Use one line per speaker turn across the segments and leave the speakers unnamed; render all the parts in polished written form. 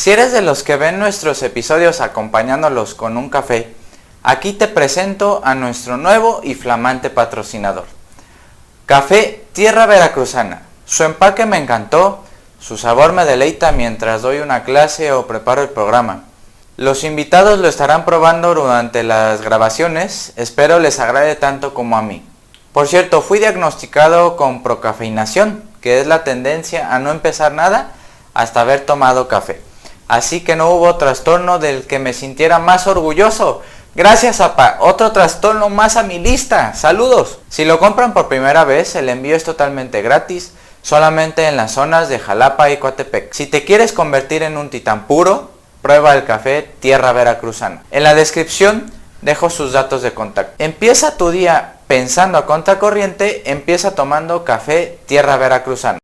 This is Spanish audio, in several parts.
Si eres de los que ven nuestros episodios acompañándolos con un café, aquí te presento a nuestro nuevo y flamante patrocinador. Café Tierra Veracruzana. Su empaque me encantó, su sabor me deleita mientras doy una clase o preparo el programa. Los invitados lo estarán probando durante las grabaciones, espero les agrade tanto como a mí. Por cierto, fui diagnosticado con procafeinación, que es la tendencia a no empezar nada hasta haber tomado café. Así que no hubo trastorno del que me sintiera más orgulloso. Gracias, apa. Otro trastorno más a mi lista. Saludos. Si lo compran por primera vez, el envío es totalmente gratis, solamente en las zonas de Jalapa y Coatepec. Si te quieres convertir en un titán puro, prueba el café Tierra Veracruzana. En la descripción dejo sus datos de contacto. Empieza tu día pensando a contracorriente, empieza tomando café Tierra Veracruzana.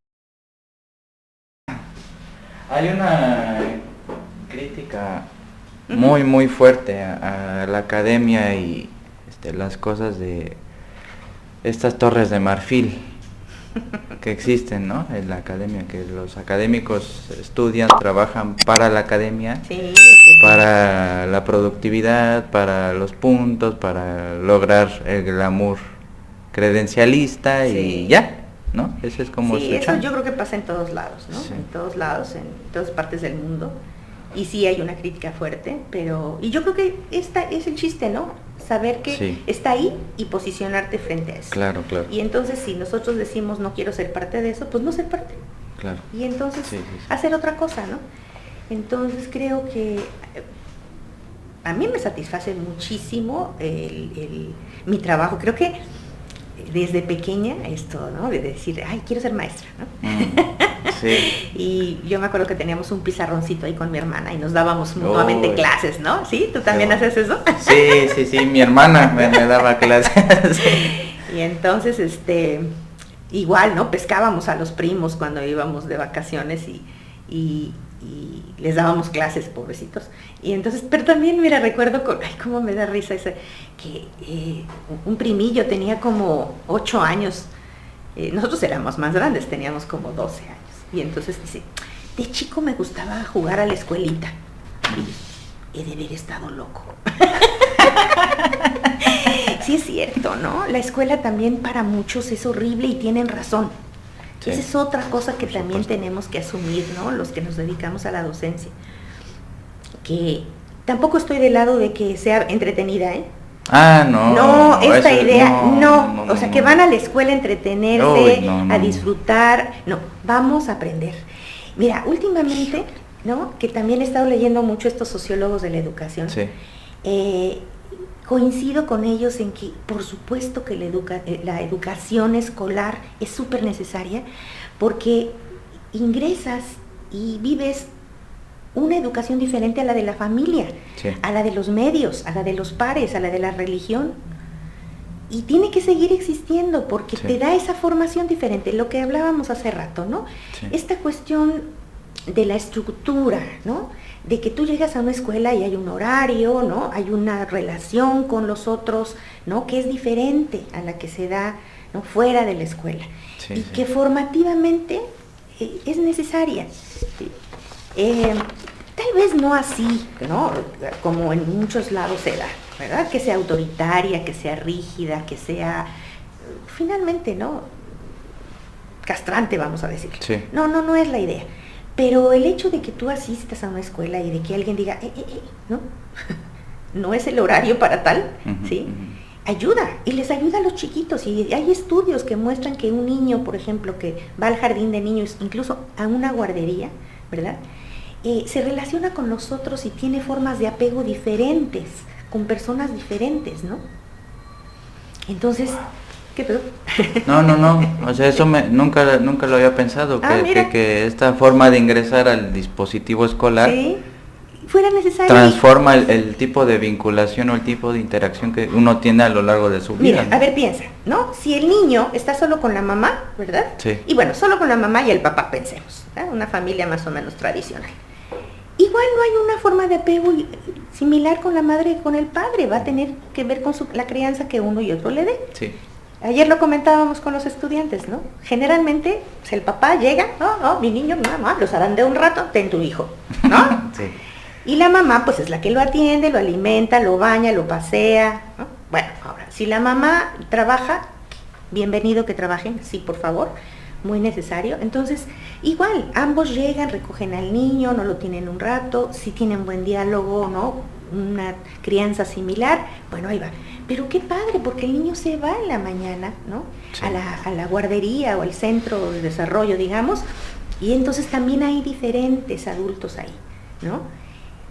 Hay una crítica muy fuerte a la academia y las cosas de estas torres de marfil que existen, ¿no? En la academia, que los académicos estudian, trabajan para la academia,
Sí.
para la productividad, para los puntos, para lograr el glamour credencialista y ya, ¿no? Ese es como
Sí,
su
eso
chamba.
yo creo que pasa en todos lados, ¿no?
Sí.
En todos lados, en todas partes del mundo. Y sí hay una crítica fuerte, pero... Y yo creo que esta es el chiste, ¿no? Saber que
Sí.
está ahí y posicionarte frente a eso.
Claro.
Y entonces si nosotros decimos no quiero ser parte de eso, pues no ser parte.
Claro.
Y entonces
Sí.
hacer otra cosa, ¿no? Entonces creo que a mí me satisface muchísimo mi trabajo. Creo que desde pequeña esto, ¿no? De decir, ay, quiero ser maestra, ¿no?
Sí.
Y yo me acuerdo que teníamos un pizarroncito ahí con mi hermana y nos dábamos mutuamente
Uy.
clases, ¿no? ¿Sí? ¿Tú también
Qué
haces eso?
Sí, mi hermana me daba clases.
Y entonces, igual, ¿no? Pescábamos a los primos cuando íbamos de vacaciones y les dábamos clases, pobrecitos. Y entonces, pero también, mira, recuerdo, ay, cómo me da risa ese, que un primillo tenía como 8 años, nosotros éramos más grandes, teníamos como 12 años. Y entonces dice, de chico me gustaba jugar a la escuelita. Y he de haber estado loco. Sí es cierto, ¿no? La escuela también para muchos es horrible y tienen razón.
Sí.
Esa es otra cosa que
Por
también
supuesto.
tenemos que asumir, ¿no? Los que nos dedicamos a la docencia. Que tampoco estoy del lado de que sea entretenida, ¿eh?
Ah, no.
No, esta
eso-
idea, no. O sea, que van a la escuela a entretenerse,
Uy, no.
a disfrutar. No, vamos a aprender. Mira, últimamente, ¿no? Que también he estado leyendo mucho estos sociólogos de la educación.
Sí.
Coincido con ellos en que, por supuesto que la educación escolar es súper necesaria, porque ingresas y vives una educación diferente a la de la familia,
Sí.
a la de los medios, a la de los pares, a la de la religión. Y tiene que seguir existiendo porque
Sí.
te da esa formación diferente, lo que hablábamos hace rato, ¿no?
Sí.
Esta cuestión de la estructura, ¿no? De que tú llegas a una escuela y hay un horario, ¿no? Hay una relación con los otros, ¿no? Que es diferente a la que se da, ¿no? Fuera de la escuela.
Sí,
y
sí.
que formativamente es necesaria. Tal vez no así, ¿no? Como en muchos lados se da, ¿verdad? Que sea autoritaria, que sea rígida, que sea, finalmente, ¿no? Castrante, vamos a decir.
Sí.
No es la idea. Pero el hecho de que tú asistas a una escuela y de que alguien diga, ¿no? No es el horario para tal, ¿sí? Ayuda, y les ayuda a los chiquitos. Y hay estudios que muestran que un niño, por ejemplo, que va al jardín de niños, incluso a una guardería, ¿verdad? Se relaciona con los otros y tiene formas de apego diferentes, con personas diferentes, ¿no? Entonces, ¿qué pedo?
No. O sea, eso nunca lo había pensado,
Mira.
que esta forma de ingresar al dispositivo escolar
Sí, fuera necesario.
transforma el tipo de vinculación o el tipo de interacción que uno tiene a lo largo de su vida.
Mira, a ver, piensa, ¿no? Si el niño está solo con la mamá, ¿verdad?
Sí.
Y bueno, solo con la mamá y el papá, pensemos, ¿verdad? Una familia más o menos tradicional. Igual no hay una forma de apego similar con la madre y con el padre, va a tener que ver con la crianza que uno y otro le dé.
Sí.
Ayer lo comentábamos con los estudiantes, ¿no? Generalmente, pues el papá llega, no, mi niño, no, los zarandea un rato, ten tu hijo, ¿no? ¿no?
Sí.
Y la mamá pues es la que lo atiende, lo alimenta, lo baña, lo pasea, ¿no? Bueno, ahora, si la mamá trabaja, bienvenido que trabajen, sí, por favor, muy necesario. Entonces, igual, ambos llegan, recogen al niño, no lo tienen un rato, si tienen buen diálogo, ¿no? Una crianza similar, bueno, ahí va. Pero qué padre, porque el niño se va en la mañana, ¿no?
Sí.
A la guardería o al centro de desarrollo, digamos, y entonces también hay diferentes adultos ahí, ¿no?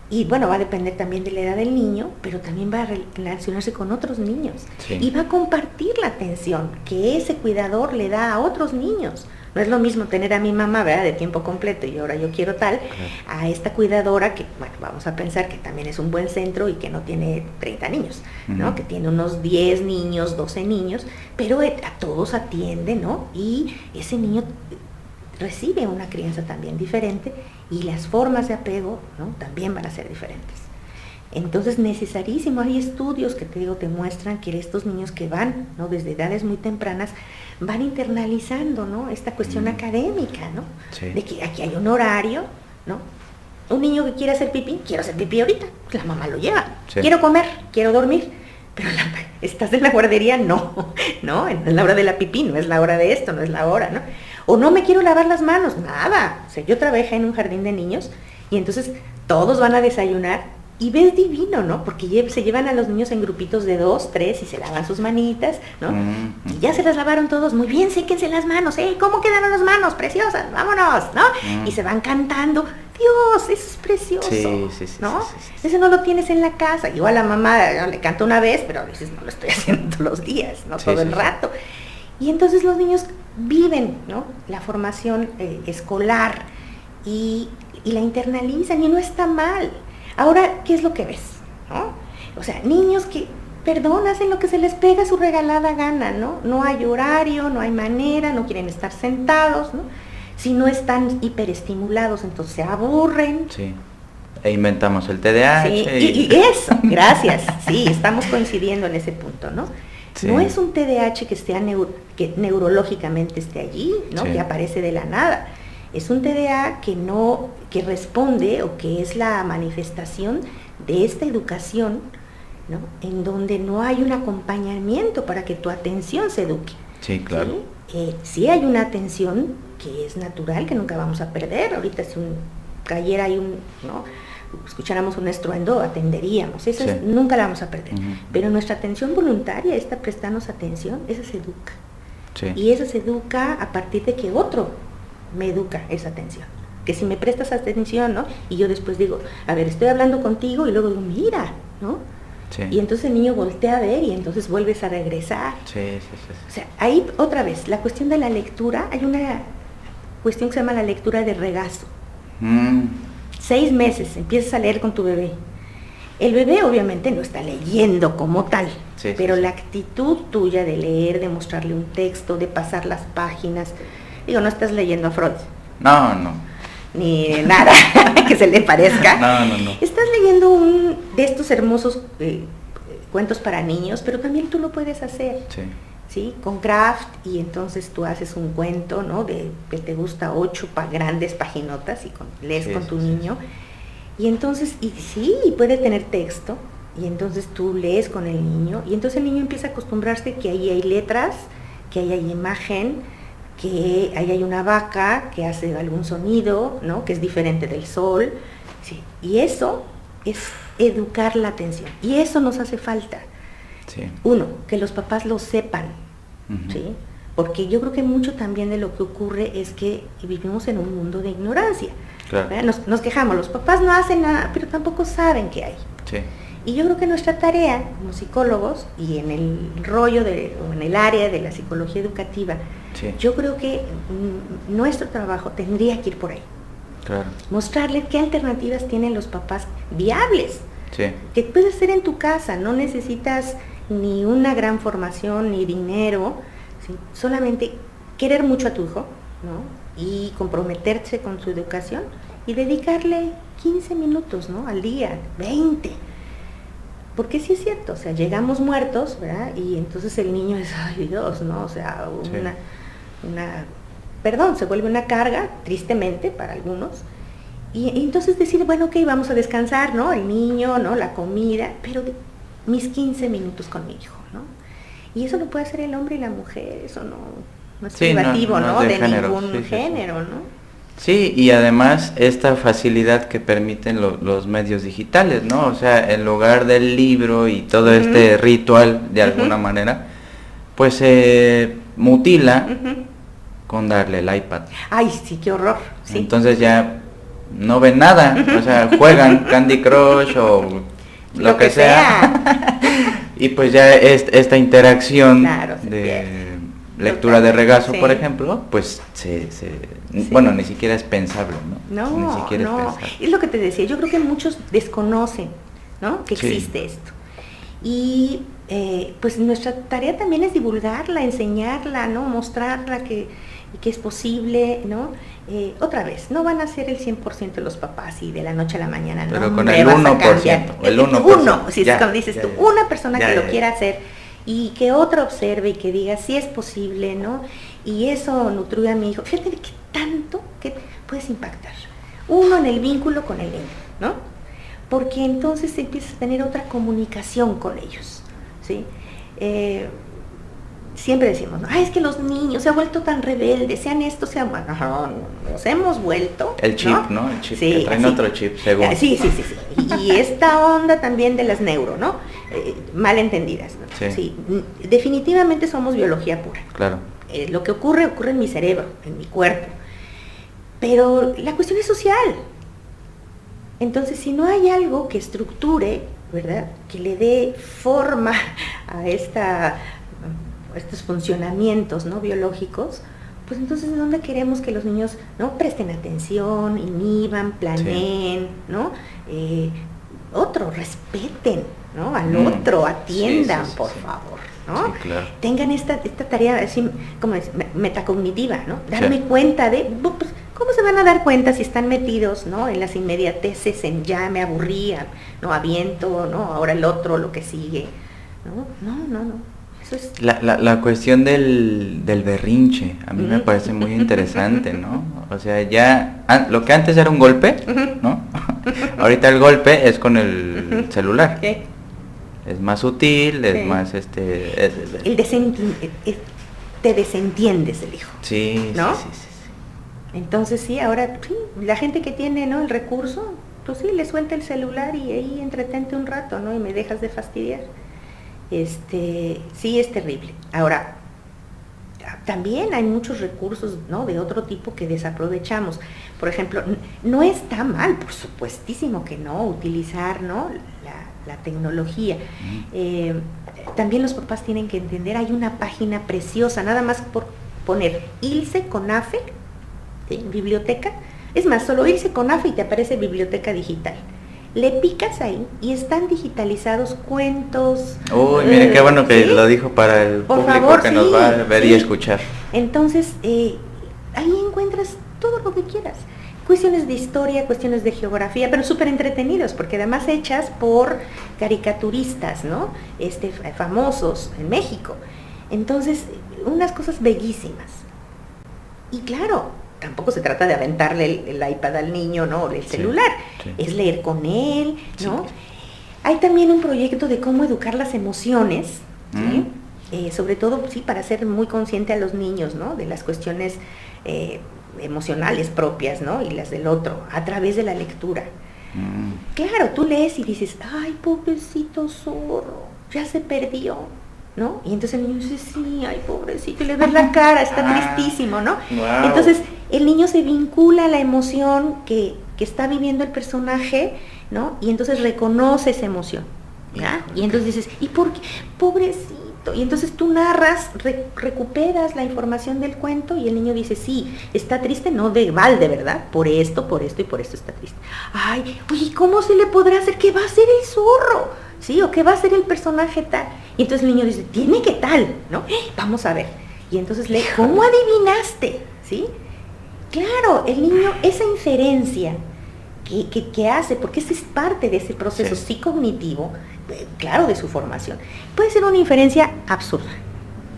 Y bueno, va a depender también de la edad del niño, pero también va a relacionarse con otros niños.
Sí.
Y va a compartir la atención que ese cuidador le da a otros niños. No es lo mismo tener a mi mamá, ¿verdad?, de tiempo completo y ahora yo quiero tal, a esta cuidadora que, bueno, vamos a pensar que también es un buen centro y que no tiene 30 niños, ¿no? Que tiene unos 10 niños, 12 niños, pero a todos atiende, ¿no? Y ese niño recibe una crianza también diferente y las formas de apego, ¿no?, también van a ser diferentes. Entonces, necesarísimo, hay estudios que te digo, te muestran que estos niños que van, ¿no?, desde edades muy tempranas, van internalizando, ¿no?, esta cuestión académica, ¿no?
Sí.
De que aquí hay un horario, ¿no? Un niño que quiere hacer pipí, quiero hacer pipí ahorita, la mamá lo lleva.
Sí.
Quiero comer, quiero dormir, pero estás en la guardería, no, es la hora de la pipí, no es la hora de esto, no es la hora, ¿no? O no me quiero lavar las manos, nada. O sea, yo trabajé en un jardín de niños y entonces todos van a desayunar y ves divino, ¿no? Porque se llevan a los niños en grupitos de 2, 3 y se lavan sus manitas, ¿no? Y ya se las lavaron todos, muy bien, séquense las manos, ¿cómo quedaron las manos? Preciosas, vámonos, ¿no? Y se van cantando, Dios, eso es precioso,
Sí,
¿no?
Sí.
Eso no lo tienes en la casa, igual a mamá le canta una vez, pero a veces no lo estoy haciendo todos los días, ¿no? Todo el rato. Y entonces los niños viven, ¿no?, la formación escolar y la internalizan y no está mal. Ahora, ¿qué es lo que ves? ¿No? O sea, niños que, perdón, hacen lo que se les pega su regalada gana, ¿no? No hay horario, no hay manera, no quieren estar sentados, ¿no? Si no están hiperestimulados, entonces se aburren.
Sí. E inventamos el TDAH.
Sí, y eso, gracias. Sí, estamos coincidiendo en ese punto, ¿no? Sí. No es un TDAH que que neurológicamente esté allí, ¿no? Sí. Que aparece de la nada. Es un TDA que responde o que es la manifestación de esta educación, ¿no?, en donde no hay un acompañamiento para que tu atención se eduque.
Sí, claro.
Sí hay una atención que es natural, que nunca vamos a perder. Ahorita si cayera ¿no?, escucháramos un estruendo, atenderíamos. Esa nunca la vamos a perder. Pero nuestra atención voluntaria, esta prestarnos atención, esa se educa. Sí. Y esa se educa a partir de que otro me educa esa atención. Que si me prestas atención, ¿no?, y yo después digo, a ver, estoy hablando contigo, y luego digo, mira, ¿no? Sí. Y entonces el niño voltea a ver y entonces vuelves a regresar.
Sí.
O sea, ahí otra vez, la cuestión de la lectura, hay una cuestión que se llama la lectura de regazo. 6 meses, empiezas a leer con tu bebé. El bebé obviamente no está leyendo como tal, pero la actitud tuya de leer, de mostrarle un texto, de pasar las páginas, digo, no estás leyendo a Freud.
No.
Ni nada que se le parezca.
No.
Estás leyendo de estos hermosos cuentos para niños, pero también tú lo puedes hacer. ¿Sí? Con craft, y entonces tú haces un cuento, ¿no?, de que te gusta 8 grandes paginotas y lees con tu niño. Y entonces, y puede tener texto, y entonces tú lees con el niño, y entonces el niño empieza a acostumbrarse que ahí hay letras, que ahí hay imagen, que ahí hay una vaca que hace algún sonido, ¿no?, que es diferente del sol. Sí. Y eso es educar la atención, y eso nos hace falta. Uno, que los papás lo sepan, ¿sí? Porque yo creo que mucho también de lo que ocurre es que vivimos en un mundo de ignorancia. Claro. Nos quejamos, los papás no hacen nada, pero tampoco saben qué hay. Y yo creo que nuestra tarea como psicólogos, y en el rollo o en el área de la psicología educativa, yo creo que nuestro trabajo tendría que ir por ahí. Claro. Mostrarles qué alternativas tienen los papás viables, que puedes hacer en tu casa. No necesitas ni una gran formación ni dinero, solamente querer mucho a tu hijo, ¿no?, y comprometerse con su educación y dedicarle 15 minutos, ¿no?, al día, 20. Porque sí es cierto, o sea, llegamos muertos, ¿verdad? Y entonces el niño es, ay Dios, ¿no? O sea, se vuelve una carga, tristemente, para algunos. Y entonces decir, bueno, ok, vamos a descansar, ¿no? El niño, ¿no? La comida, pero mis 15 minutos con mi hijo, ¿no? Y eso lo puede hacer el hombre y la mujer, eso no es privativo, ¿no? De ningún género, ¿no?
Sí, y además esta facilidad que permiten los medios digitales, ¿no? O sea, en lugar del libro y todo este ritual, de alguna manera, pues se mutila con darle el iPad.
Ay, sí, qué horror. Sí.
Entonces ya no ven nada, o sea, juegan Candy Crush o lo que sea. Y pues ya esta interacción de lectura de regazo, por ejemplo, pues bueno, ni siquiera es pensable, ¿no?
No,
ni siquiera
no.
Es pensable.
Es lo que te decía, yo creo que muchos desconocen, ¿no? Que existe esto. Y pues nuestra tarea también es divulgarla, enseñarla, ¿no? Mostrarla que es posible, ¿no? Otra vez, no van a ser el 100% de los papás y de la noche a la mañana, ¿no?
Pero con el 1%, el 1%.
Uno, si es como dices tú, una persona que lo quiera hacer y que otra observe y que diga sí es posible, ¿no? Y eso nutrió a mi hijo. Fíjate de qué tanto que puedes impactar. Uno, en el vínculo con el niño, ¿no? Porque entonces empiezas a tener otra comunicación con ellos, ¿sí? Siempre decimos, ¿no? Es que los niños se han vuelto tan rebeldes, sean estos, sean... No, nos hemos vuelto...
El chip, ¿no? El chip, que traen otro chip, según.
Sí. Y esta onda también de las neuro, ¿no? Mal entendidas, ¿no? Sí. Definitivamente somos biología pura.
Claro.
Lo que ocurre en mi cerebro, en mi cuerpo. Pero la cuestión es social. Entonces, si no hay algo que estructure, ¿verdad? Que le dé forma a estos funcionamientos, ¿no? Biológicos, pues entonces ¿de dónde queremos que los niños, ¿no? Presten atención, inhiban, planeen, ¿no? Respeten, ¿no? Al otro, atiendan, por favor, ¿no?
Sí, claro.
Tengan esta tarea así, como es, metacognitiva, ¿no? Darme cuenta de, pues, ¿cómo se van a dar cuenta si están metidos, ¿no? En las inmediateces, en ya me aburría, ¿no? Aviento, ¿no? Ahora el otro, lo que sigue, ¿no?
La cuestión del berrinche, a mí me parece muy interesante, ¿no? O sea, ya, lo que antes era un golpe, ¿no? Ahorita el golpe es con el celular. Es más sutil, es más te
desentiendes del hijo.
Sí,
¿no?
Sí.
Entonces sí, ahora la gente que tiene, ¿no? El recurso, pues sí, le suelta el celular y ahí entretente un rato, ¿no? Y me dejas de fastidiar. Sí es terrible. Ahora, también hay muchos recursos, ¿no? De otro tipo que desaprovechamos. Por ejemplo, no está mal, por supuestísimo que no, utilizar, ¿no? La tecnología. También los papás tienen que entender, hay una página preciosa, nada más por poner Ilse Conafe, ¿sí? Biblioteca. Es más, solo Ilse Conafe y te aparece biblioteca digital. Le picas ahí y están digitalizados cuentos.
Uy, mire, qué bueno que lo dijo para el público que nos va a ver y escuchar.
Entonces, ahí encuentras todo lo que quieras. Cuestiones de historia, cuestiones de geografía, pero súper entretenidos, porque además hechas por caricaturistas, ¿no? Famosos en México. Entonces, unas cosas bellísimas. Y claro, tampoco se trata de aventarle el iPad al niño, ¿no? El celular. Sí. Es leer con él, ¿no? Sí. Hay también un proyecto de cómo educar las emociones, ¿sí? Sobre todo, sí, para ser muy consciente a los niños, ¿no? De las cuestiones emocionales propias, ¿no? Y las del otro, a través de la lectura. Claro, tú lees y dices, ay, pobrecito zorro, ya se perdió, ¿no? Y entonces el niño dice, sí, ay, pobrecito, y le ves la cara, está tristísimo, ¿no?
Wow.
Entonces, el niño se vincula a la emoción que está viviendo el personaje, ¿no? Y entonces reconoce esa emoción, ¿ya? Y entonces dices, ¿y por qué? Pobrecito. Y entonces tú narras, recuperas la información del cuento y el niño dice, sí, está triste, no de balde, ¿verdad? Por esto y por esto está triste. Ay, oye, ¿cómo se le podrá hacer? ¿Qué va a ser el zorro? ¿Sí? ¿O qué va a ser el personaje tal? Y entonces el niño dice, tiene que tal, ¿no? Vamos a ver. Y entonces lee, ¿cómo adivinaste? ¿Sí? Claro, el niño, esa inferencia que hace, porque esa es parte de ese proceso psicognitivo, claro, de su formación, puede ser una inferencia absurda,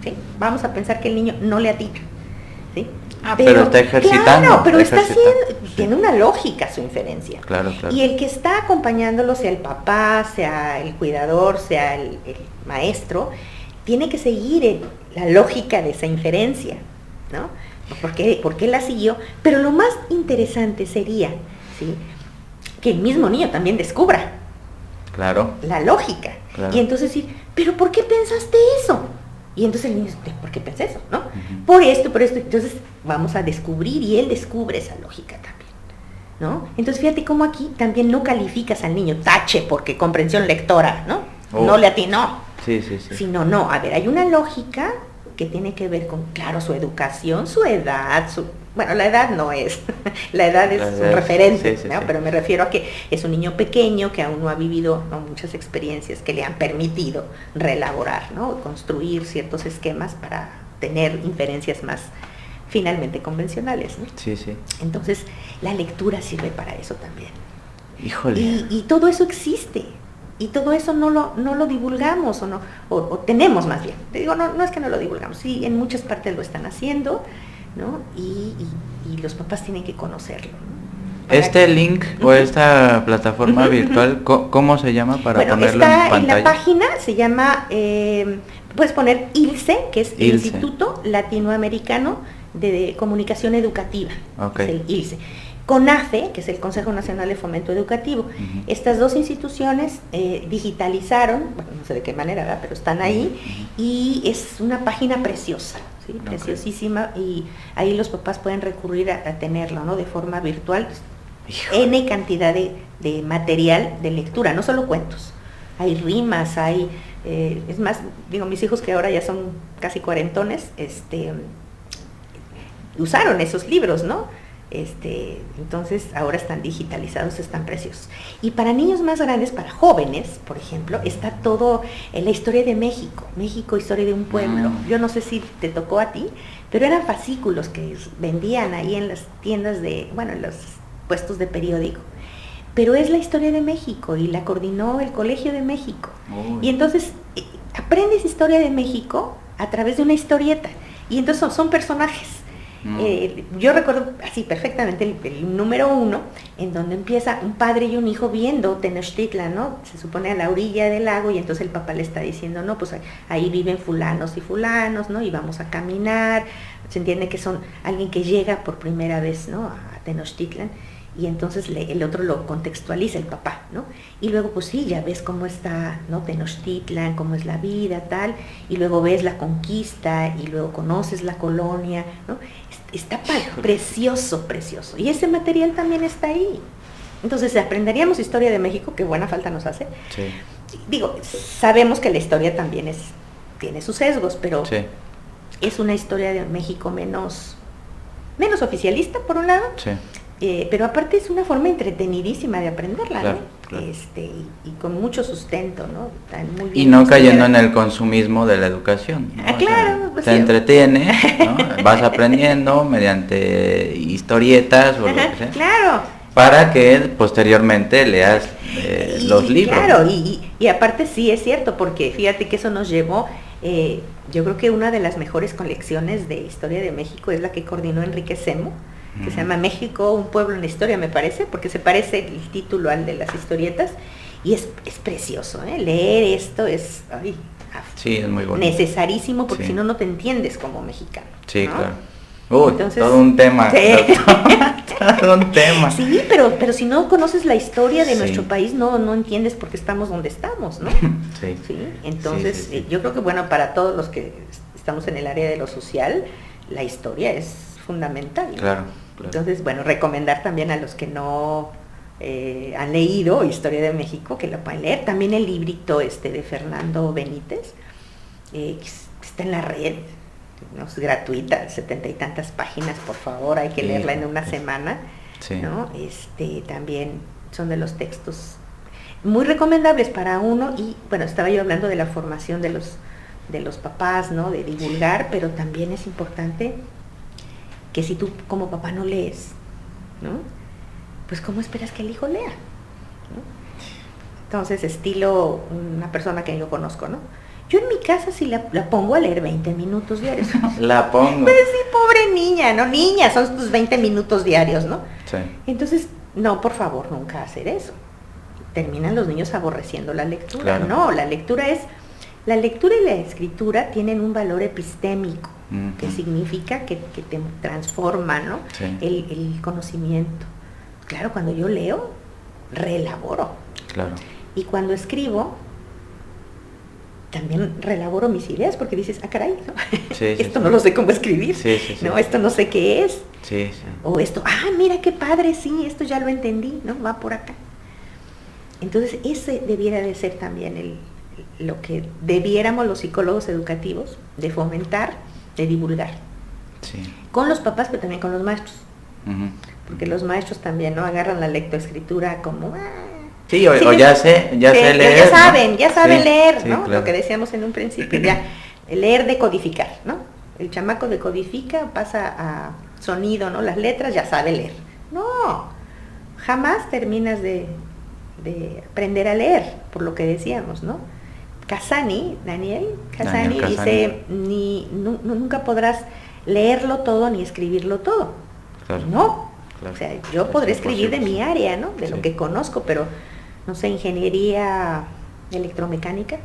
¿sí? Vamos a pensar que el niño no le atina, ¿sí?
pero está ejercitando.
Claro, pero está
ejercitando,
haciendo,
sí.
tiene una lógica su inferencia.
Claro, claro.
Y el que está acompañándolo, sea el papá, sea el cuidador, sea el maestro, tiene que seguir la lógica de esa inferencia, ¿no? Porque la siguió. Pero lo más interesante sería, ¿sí?, que el mismo niño también descubra,
Claro.
la lógica.
Claro.
Y entonces decir, ¿pero por qué pensaste eso? Y entonces el niño dice, ¿por qué pensé eso? ¿No?
Uh-huh.
Por esto, por esto. Entonces vamos a descubrir y él descubre esa lógica también, ¿no? Entonces fíjate cómo aquí también no calificas al niño, tache porque comprensión lectora, ¿no? No le atinó.
Sí, sí, sí.
Sino, no, a ver, hay una lógica que tiene que ver con, claro, su educación, su edad, bueno, la edad no es, la edad es un referente,
sí, sí,
¿no?
sí.
Pero me refiero a que es un niño pequeño que aún no ha vivido, ¿no?, muchas experiencias que le han permitido reelaborar, ¿no?, construir ciertos esquemas para tener inferencias más finalmente convencionales, ¿no?
Sí, sí.
Entonces, la lectura sirve para eso también.
Híjole.
Y todo eso existe. Y todo eso no lo divulgamos o tenemos más bien. Te digo, no es que no lo divulgamos, sí, en muchas partes lo están haciendo, ¿no? Y los papás tienen que conocerlo, ¿no?
Este link o esta plataforma virtual, ¿cómo se llama para ponerlo en pantalla?
En la página se llama, puedes poner ILSE, que es
ILSE.
Instituto Latinoamericano de Comunicación Educativa,
Okay.
es el ILSE. CONAFE, que es el Consejo Nacional de Fomento Educativo.
Uh-huh.
Estas dos instituciones digitalizaron, bueno, no sé de qué manera, ¿verdad?, pero están ahí,
uh-huh,
y es una página preciosa, ¿sí?
Okay.
Preciosísima, y ahí los papás pueden recurrir a tenerlo, ¿no?, de forma virtual.
Híjole.
N cantidad de material de lectura, no solo cuentos. Hay rimas, hay, es más, digo, mis hijos que ahora ya son casi cuarentones, usaron esos libros, ¿no? Entonces ahora están digitalizados, están preciosos. Y para niños más grandes, para jóvenes, por ejemplo, está todo en la historia de México, historia de un pueblo. Yo no sé si te tocó a ti, pero eran fascículos que vendían ahí en las tiendas en los puestos de periódico. Pero es la historia de México y la coordinó el Colegio de México.
Uy.
Y entonces aprendes historia de México a través de una historieta. Y entonces son personajes. Yo recuerdo así perfectamente el número 1, en donde empieza un padre y un hijo viendo Tenochtitlan, ¿no? Se supone a la orilla del lago, y entonces el papá le está diciendo, no, pues ahí viven fulanos y fulanos, ¿no? Y vamos a caminar. Se entiende que son alguien que llega por primera vez, ¿no?, a Tenochtitlan, y entonces el otro lo contextualiza, el papá, ¿no? Y luego, pues sí, ya ves cómo está, ¿no?, Tenochtitlan, cómo es la vida, tal, y luego ves la conquista, y luego conoces la colonia, ¿no? Está precioso, precioso. Y ese material también está ahí. Entonces, aprenderíamos historia de México, que buena falta nos hace.
Sí.
Digo, sabemos que la historia también tiene sus sesgos, pero
Sí.
es una historia de México menos oficialista, por un lado.
Sí.
Pero aparte es una forma entretenidísima de aprenderla,
Claro,
¿no?
claro.
Y con mucho sustento, ¿no? Están muy
Y
bien
no cayendo
estudiadas.
en el consumismo de la educación, ¿no?
Claro, pues
te
sí.
entretiene, ¿no? Vas aprendiendo mediante historietas o lo que sea,
Claro.
para que posteriormente leas los libros.
Claro, y aparte sí es cierto, porque fíjate que eso nos llevó, yo creo que una de las mejores colecciones de historia de México es la que coordinó Enrique Semo, que se llama México, un pueblo en la historia, me parece, porque se parece el título al de las historietas, y es precioso, ¿eh? Leer esto es
Sí, es muy bonito.
necesarísimo, porque
Sí.
si no, no te entiendes como mexicano.
Sí,
¿no?
claro. Uy,
Entonces,
todo un tema.
sí.
Todo un tema.
Sí, pero si no conoces la historia de
Sí.
nuestro país, no entiendes por qué estamos donde estamos, ¿no?
Sí.
Sí, entonces
Sí, sí, sí.
yo creo que bueno, para todos los que estamos en el área de lo social, la historia es fundamental, ¿no?
Claro, claro.
Entonces, bueno, recomendar también a los que no han leído Historia de México, que lo pueden leer. También el librito de Fernando Benítez, que está en la red, ¿no? Es gratuita, 70 y tantas páginas, por favor, hay que
Sí.
leerla en una semana,
Sí.
¿no? También son de los textos muy recomendables para uno. Y bueno, estaba yo hablando de la formación de los papás, ¿no? De divulgar, pero también es importante que si tú como papá no lees, ¿no?, pues ¿cómo esperas que el hijo lea? ¿No? Entonces, estilo una persona que yo conozco, ¿no? Yo en mi casa sí la pongo a leer 20 minutos diarios.
La pongo.
Pues sí, pobre niña, no niña, son tus 20 minutos diarios, ¿no?
Sí.
Entonces, no, por favor, nunca hacer eso. Terminan los niños aborreciendo la lectura.
Claro.
No, la lectura y la escritura tienen un valor epistémico, que significa que te transforma, ¿no?
Sí.
El conocimiento. Claro, cuando yo leo, reelaboro.
Claro.
Y cuando escribo, también reelaboro mis ideas, porque dices, caray, ¿no?
Sí,
esto no lo sé cómo escribir,
sí.
no, esto no sé qué es.
Sí.
O esto, mira qué padre, sí, esto ya lo entendí, ¿no? Va por acá. Entonces, ese debiera de ser también lo que debiéramos los psicólogos educativos de fomentar, de divulgar.
Sí.
Con los papás, pero también con los maestros. Porque los maestros también, ¿no? Agarran la lectoescritura como...
Sí, o ya sé leer.
Ya saben
¿no?
leer,
sí,
¿no?
Claro.
Lo que decíamos en un principio, ya. Leer, decodificar, ¿no? El chamaco decodifica, pasa a sonido, ¿no? Las letras, ya sabe leer. No, jamás terminas de aprender a leer, por lo que decíamos, ¿no? Daniel Casani dice, nunca podrás leerlo todo ni escribirlo todo.
Claro.
No,
Claro.
o sea, yo podré escribir de mi área, ¿no? De
Sí.
lo que conozco, pero, no sé, ingeniería electromecánica.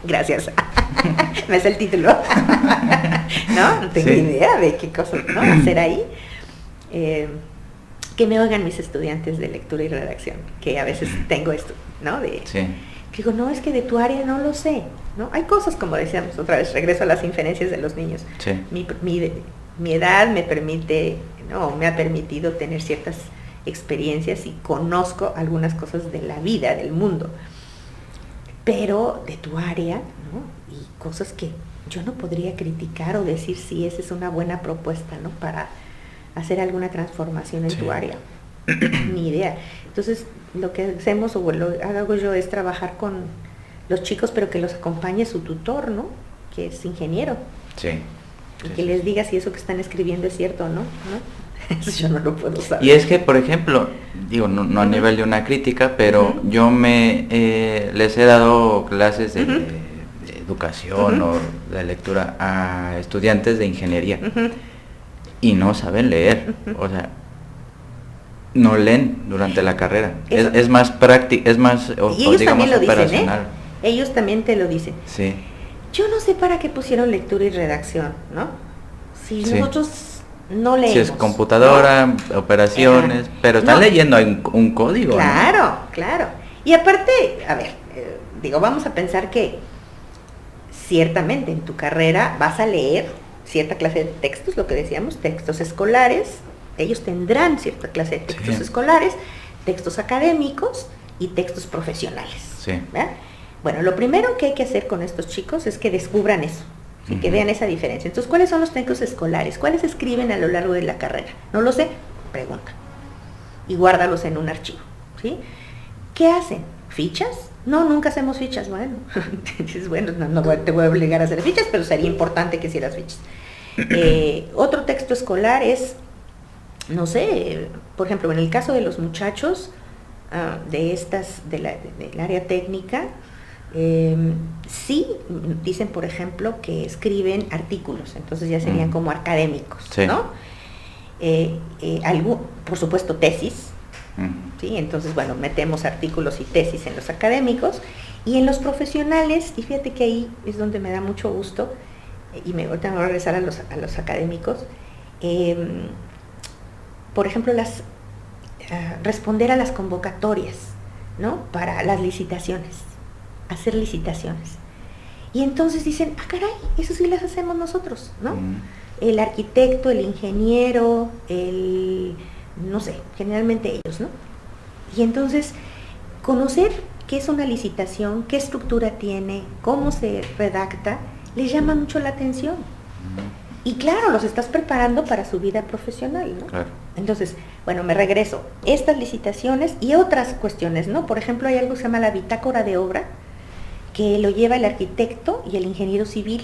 Gracias. Me hace el título. No tengo idea de qué cosas, ¿no? hacer ahí. Que me oigan mis estudiantes de lectura y redacción, que a veces tengo esto, ¿no? Que digo, no, es que de tu área no lo sé, ¿no? Hay cosas, como decíamos otra vez, regreso a las inferencias de los niños.
Sí.
Mi edad me permite, ¿no? Me ha permitido tener ciertas experiencias y conozco algunas cosas de la vida, del mundo. Pero de tu área, ¿no? Y cosas que yo no podría criticar o decir si esa es una buena propuesta, ¿no? Para hacer alguna transformación en tu área. Ni idea. Entonces, lo que hacemos o lo hago yo es trabajar con los chicos, pero que los acompañe su tutor, ¿no? Que es ingeniero.
Sí.
Y que les diga si eso que están escribiendo es cierto o no, ¿no? Eso yo no lo puedo saber.
Y es que, por ejemplo, digo, no a nivel de una crítica, pero yo les he dado clases de educación o de lectura a estudiantes de ingeniería y no saben leer, o sea, no leen durante la carrera. Es más práctica, es más,
y ellos
digamos,
también lo
operacional.
dicen, ellos también te lo dicen.
Sí.
Yo no sé para qué pusieron lectura y redacción, ¿no? Si nosotros no leemos.
Si es computadora, ¿no? Operaciones, pero están leyendo un código.
Claro,
¿no?
Claro. Y aparte, a ver, vamos a pensar que ciertamente en tu carrera vas a leer cierta clase de textos, lo que decíamos, textos escolares. Ellos tendrán cierta clase de textos escolares, textos académicos y textos profesionales.
Sí.
¿Verdad? Bueno, lo primero que hay que hacer con estos chicos es que descubran eso, ¿sí? Que vean esa diferencia. Entonces, ¿cuáles son los textos escolares? ¿Cuáles escriben a lo largo de la carrera? ¿No lo sé? Pregunta. Y guárdalos en un archivo, ¿sí? ¿Qué hacen? ¿Fichas? No, nunca hacemos fichas. Bueno, dices, bueno, no te voy a obligar a hacer fichas, pero sería importante que hicieras fichas. Otro texto escolar es, no sé, por ejemplo, en el caso de los muchachos del área técnica, sí dicen, por ejemplo, que escriben artículos, entonces ya serían como académicos, ¿no? Por supuesto, tesis, ¿sí? Entonces, bueno, metemos artículos y tesis en los académicos y en los profesionales, y fíjate que ahí es donde me da mucho gusto, y ahorita me voy a regresar a los académicos, por ejemplo, responder a las convocatorias, ¿no? Para las licitaciones, hacer licitaciones. Y entonces dicen, caray, eso sí las hacemos nosotros, ¿no? El arquitecto, el ingeniero, no sé, generalmente ellos, ¿no? Y entonces, conocer qué es una licitación, qué estructura tiene, cómo se redacta, les llama mucho la atención. Y claro, los estás preparando para su vida profesional, ¿no?
Claro.
Entonces, bueno, me regreso. Estas licitaciones y otras cuestiones, ¿no? Por ejemplo, hay algo que se llama la bitácora de obra, que lo lleva el arquitecto y el ingeniero civil.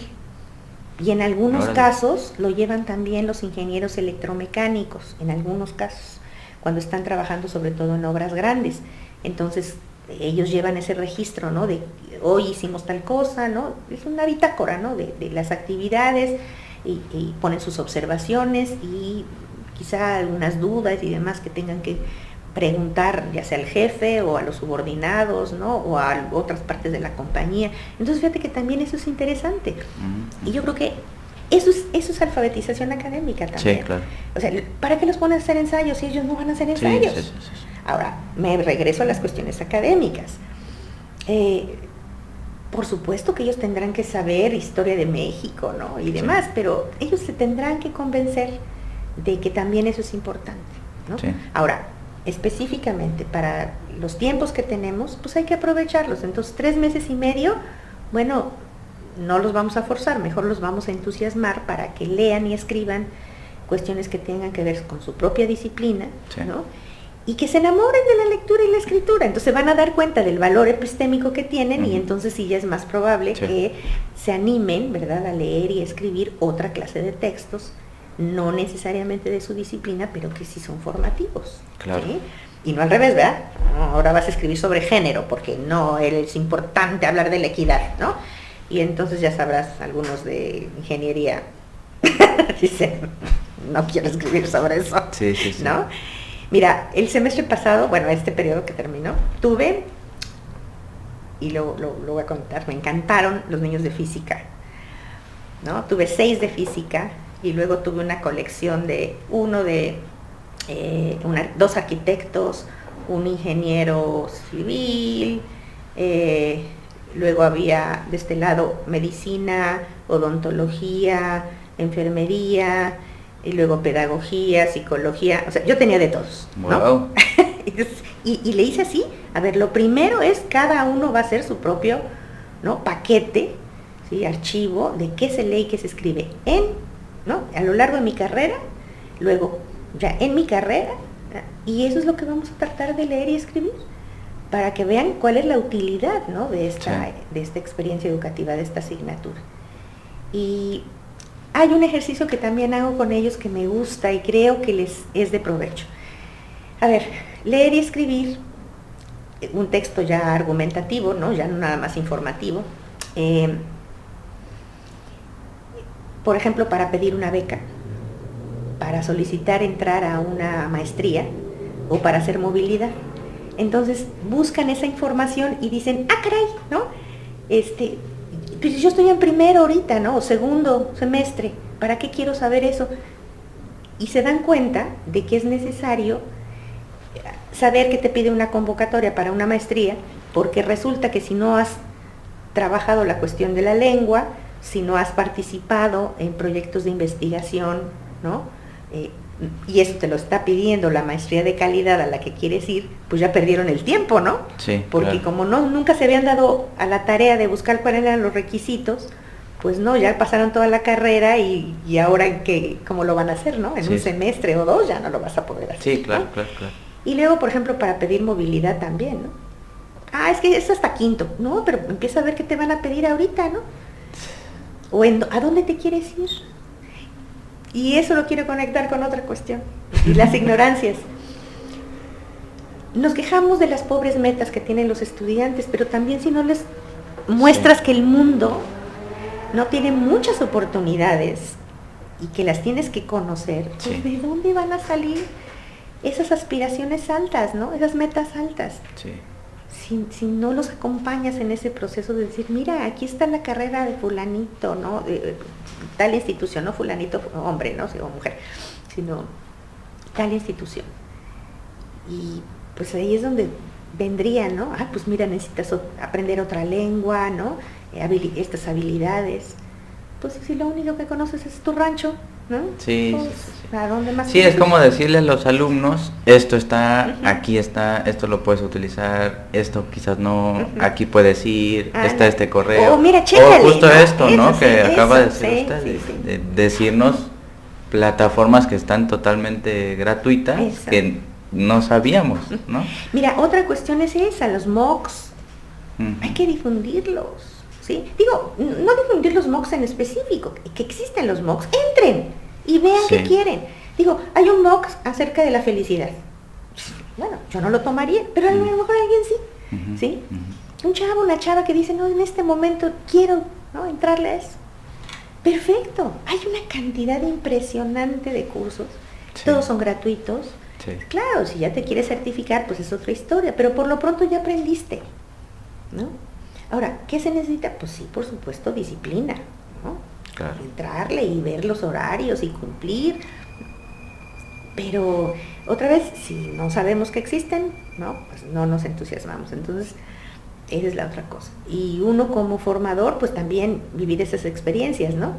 Y en algunos casos lo llevan también los ingenieros electromecánicos, en algunos casos, cuando están trabajando sobre todo en obras grandes. Entonces, ellos llevan ese registro, ¿no? De hoy hicimos tal cosa, ¿no? Es una bitácora, ¿no? De las actividades y ponen sus observaciones y quizá algunas dudas y demás que tengan que preguntar, ya sea al jefe o a los subordinados, ¿no? O a otras partes de la compañía. Entonces fíjate que también eso es interesante. Y yo creo que eso es alfabetización académica también.
Sí, claro.
O sea, ¿para qué los ponen a hacer ensayos si ellos no van a hacer ensayos?
Sí.
Ahora, me regreso a las cuestiones académicas. Por supuesto que ellos tendrán que saber historia de México, ¿no? Y demás, pero ellos se tendrán que convencer de que también eso es importante, ¿no?
Sí.
Ahora, específicamente para los tiempos que tenemos, pues hay que aprovecharlos. Entonces, 3 meses y medio, bueno, no los vamos a forzar, mejor los vamos a entusiasmar para que lean y escriban cuestiones que tengan que ver con su propia disciplina,
Sí.
¿no? Y que se enamoren de la lectura y la escritura. Entonces van a dar cuenta del valor epistémico que tienen y entonces sí ya es más probable que se animen, ¿verdad?, a leer y escribir otra clase de textos, no necesariamente de su disciplina, pero que sí son formativos.
Claro.
¿Sí? Y no al revés, ¿verdad? No, ahora vas a escribir sobre género, porque no es importante hablar de la equidad, ¿no? Y entonces ya sabrás, algunos de ingeniería dicen, no quiero escribir sobre eso,
Sí.
¿no? Mira, el semestre pasado, bueno, este periodo que terminó, tuve, y lo voy a contar, me encantaron los niños de física, ¿no? Tuve 6 de física y luego tuve una colección de 2 arquitectos, un ingeniero civil, luego había de este lado medicina, odontología, enfermería, y luego pedagogía, psicología, o sea, yo tenía de todos, ¿no?
Wow.
y le hice así, a ver, lo primero es cada uno va a hacer su propio, ¿no?, paquete, ¿sí?, archivo de qué se lee y qué se escribe ¿no?, a lo largo de mi carrera, luego ya en mi carrera, y eso es lo que vamos a tratar de leer y escribir, para que vean cuál es la utilidad, ¿no?, de esta experiencia educativa, de esta asignatura. Y hay un ejercicio que también hago con ellos que me gusta y creo que les es de provecho. A ver, leer y escribir un texto ya argumentativo, ¿no?, ya no nada más informativo. Por ejemplo, para pedir una beca, para solicitar entrar a una maestría o para hacer movilidad. Entonces buscan esa información y dicen, caray, ¿no? Pues yo estoy en primero ahorita, ¿no?, o segundo semestre, ¿para qué quiero saber eso? Y se dan cuenta de que es necesario saber que te pide una convocatoria para una maestría, porque resulta que si no has trabajado la cuestión de la lengua, si no has participado en proyectos de investigación, ¿no?, y eso te lo está pidiendo la maestría de calidad a la que quieres ir, pues ya perdieron el tiempo, ¿no?
Sí,
porque
claro.
como nunca se habían dado a la tarea de buscar cuáles eran los requisitos, pues no, ya pasaron toda la carrera y ahora ¿cómo lo van a hacer, no? En un semestre o 2 ya no lo vas a poder hacer.
Sí, claro,
¿no?
claro.
Y luego, por ejemplo, para pedir movilidad también, ¿no? Es que es hasta quinto. No, pero empieza a ver qué te van a pedir ahorita, ¿no? O ¿a dónde te quieres ir? Y eso lo quiero conectar con otra cuestión, y las ignorancias. Nos quejamos de las pobres metas que tienen los estudiantes, pero también si no les muestras que el mundo no tiene muchas oportunidades y que las tienes que conocer, pues ¿de dónde van a salir esas aspiraciones altas, ¿no?, esas metas altas?
Sí.
Si no los acompañas en ese proceso de decir, mira, aquí está la carrera de fulanito, ¿no?, de tal institución, no fulanito hombre, ¿no?, o mujer, sino tal institución. Y pues ahí es donde vendría, ¿no? Pues mira, necesitas aprender otra lengua, ¿no?, estas habilidades. Pues si lo único que conoces es tu rancho, ¿no?
Sí,
pues, ¿a dónde más?
Sí, es como decirle a los alumnos, esto está, aquí está, esto lo puedes utilizar, esto quizás no, aquí puedes ir, está este correo.
Mira, chécale,
o justo
¿no?
esto, ¿no?
Eso,
Que
sí,
acaba de
eso,
decir
sí,
usted,
sí.
de decirnos plataformas que están totalmente gratuitas,
Eso.
que no sabíamos, ¿no?
Mira, otra cuestión es esa, los MOOCs, hay que difundirlos, ¿sí? Digo, no difundir los MOOCs en específico, que existen los MOOCs, entren y vean qué quieren. Digo, hay un MOOC acerca de la felicidad. Bueno, yo no lo tomaría, pero a lo mejor alguien sí. ¿sí? Un chavo, una chava que dice, no, en este momento quiero, ¿no?, entrarle a eso. Perfecto, hay una cantidad impresionante de cursos, todos son gratuitos. Sí. Claro, si ya te quieres certificar, pues es otra historia, pero por lo pronto ya aprendiste, ¿no? Ahora, ¿qué se necesita? Pues sí, por supuesto, disciplina, ¿no? Claro. Entrarle y ver los horarios y cumplir. Pero, otra vez, si no sabemos que existen, ¿no?, pues no nos entusiasmamos. Entonces, esa es la otra cosa. Y uno como formador, pues también vivir esas experiencias, ¿no?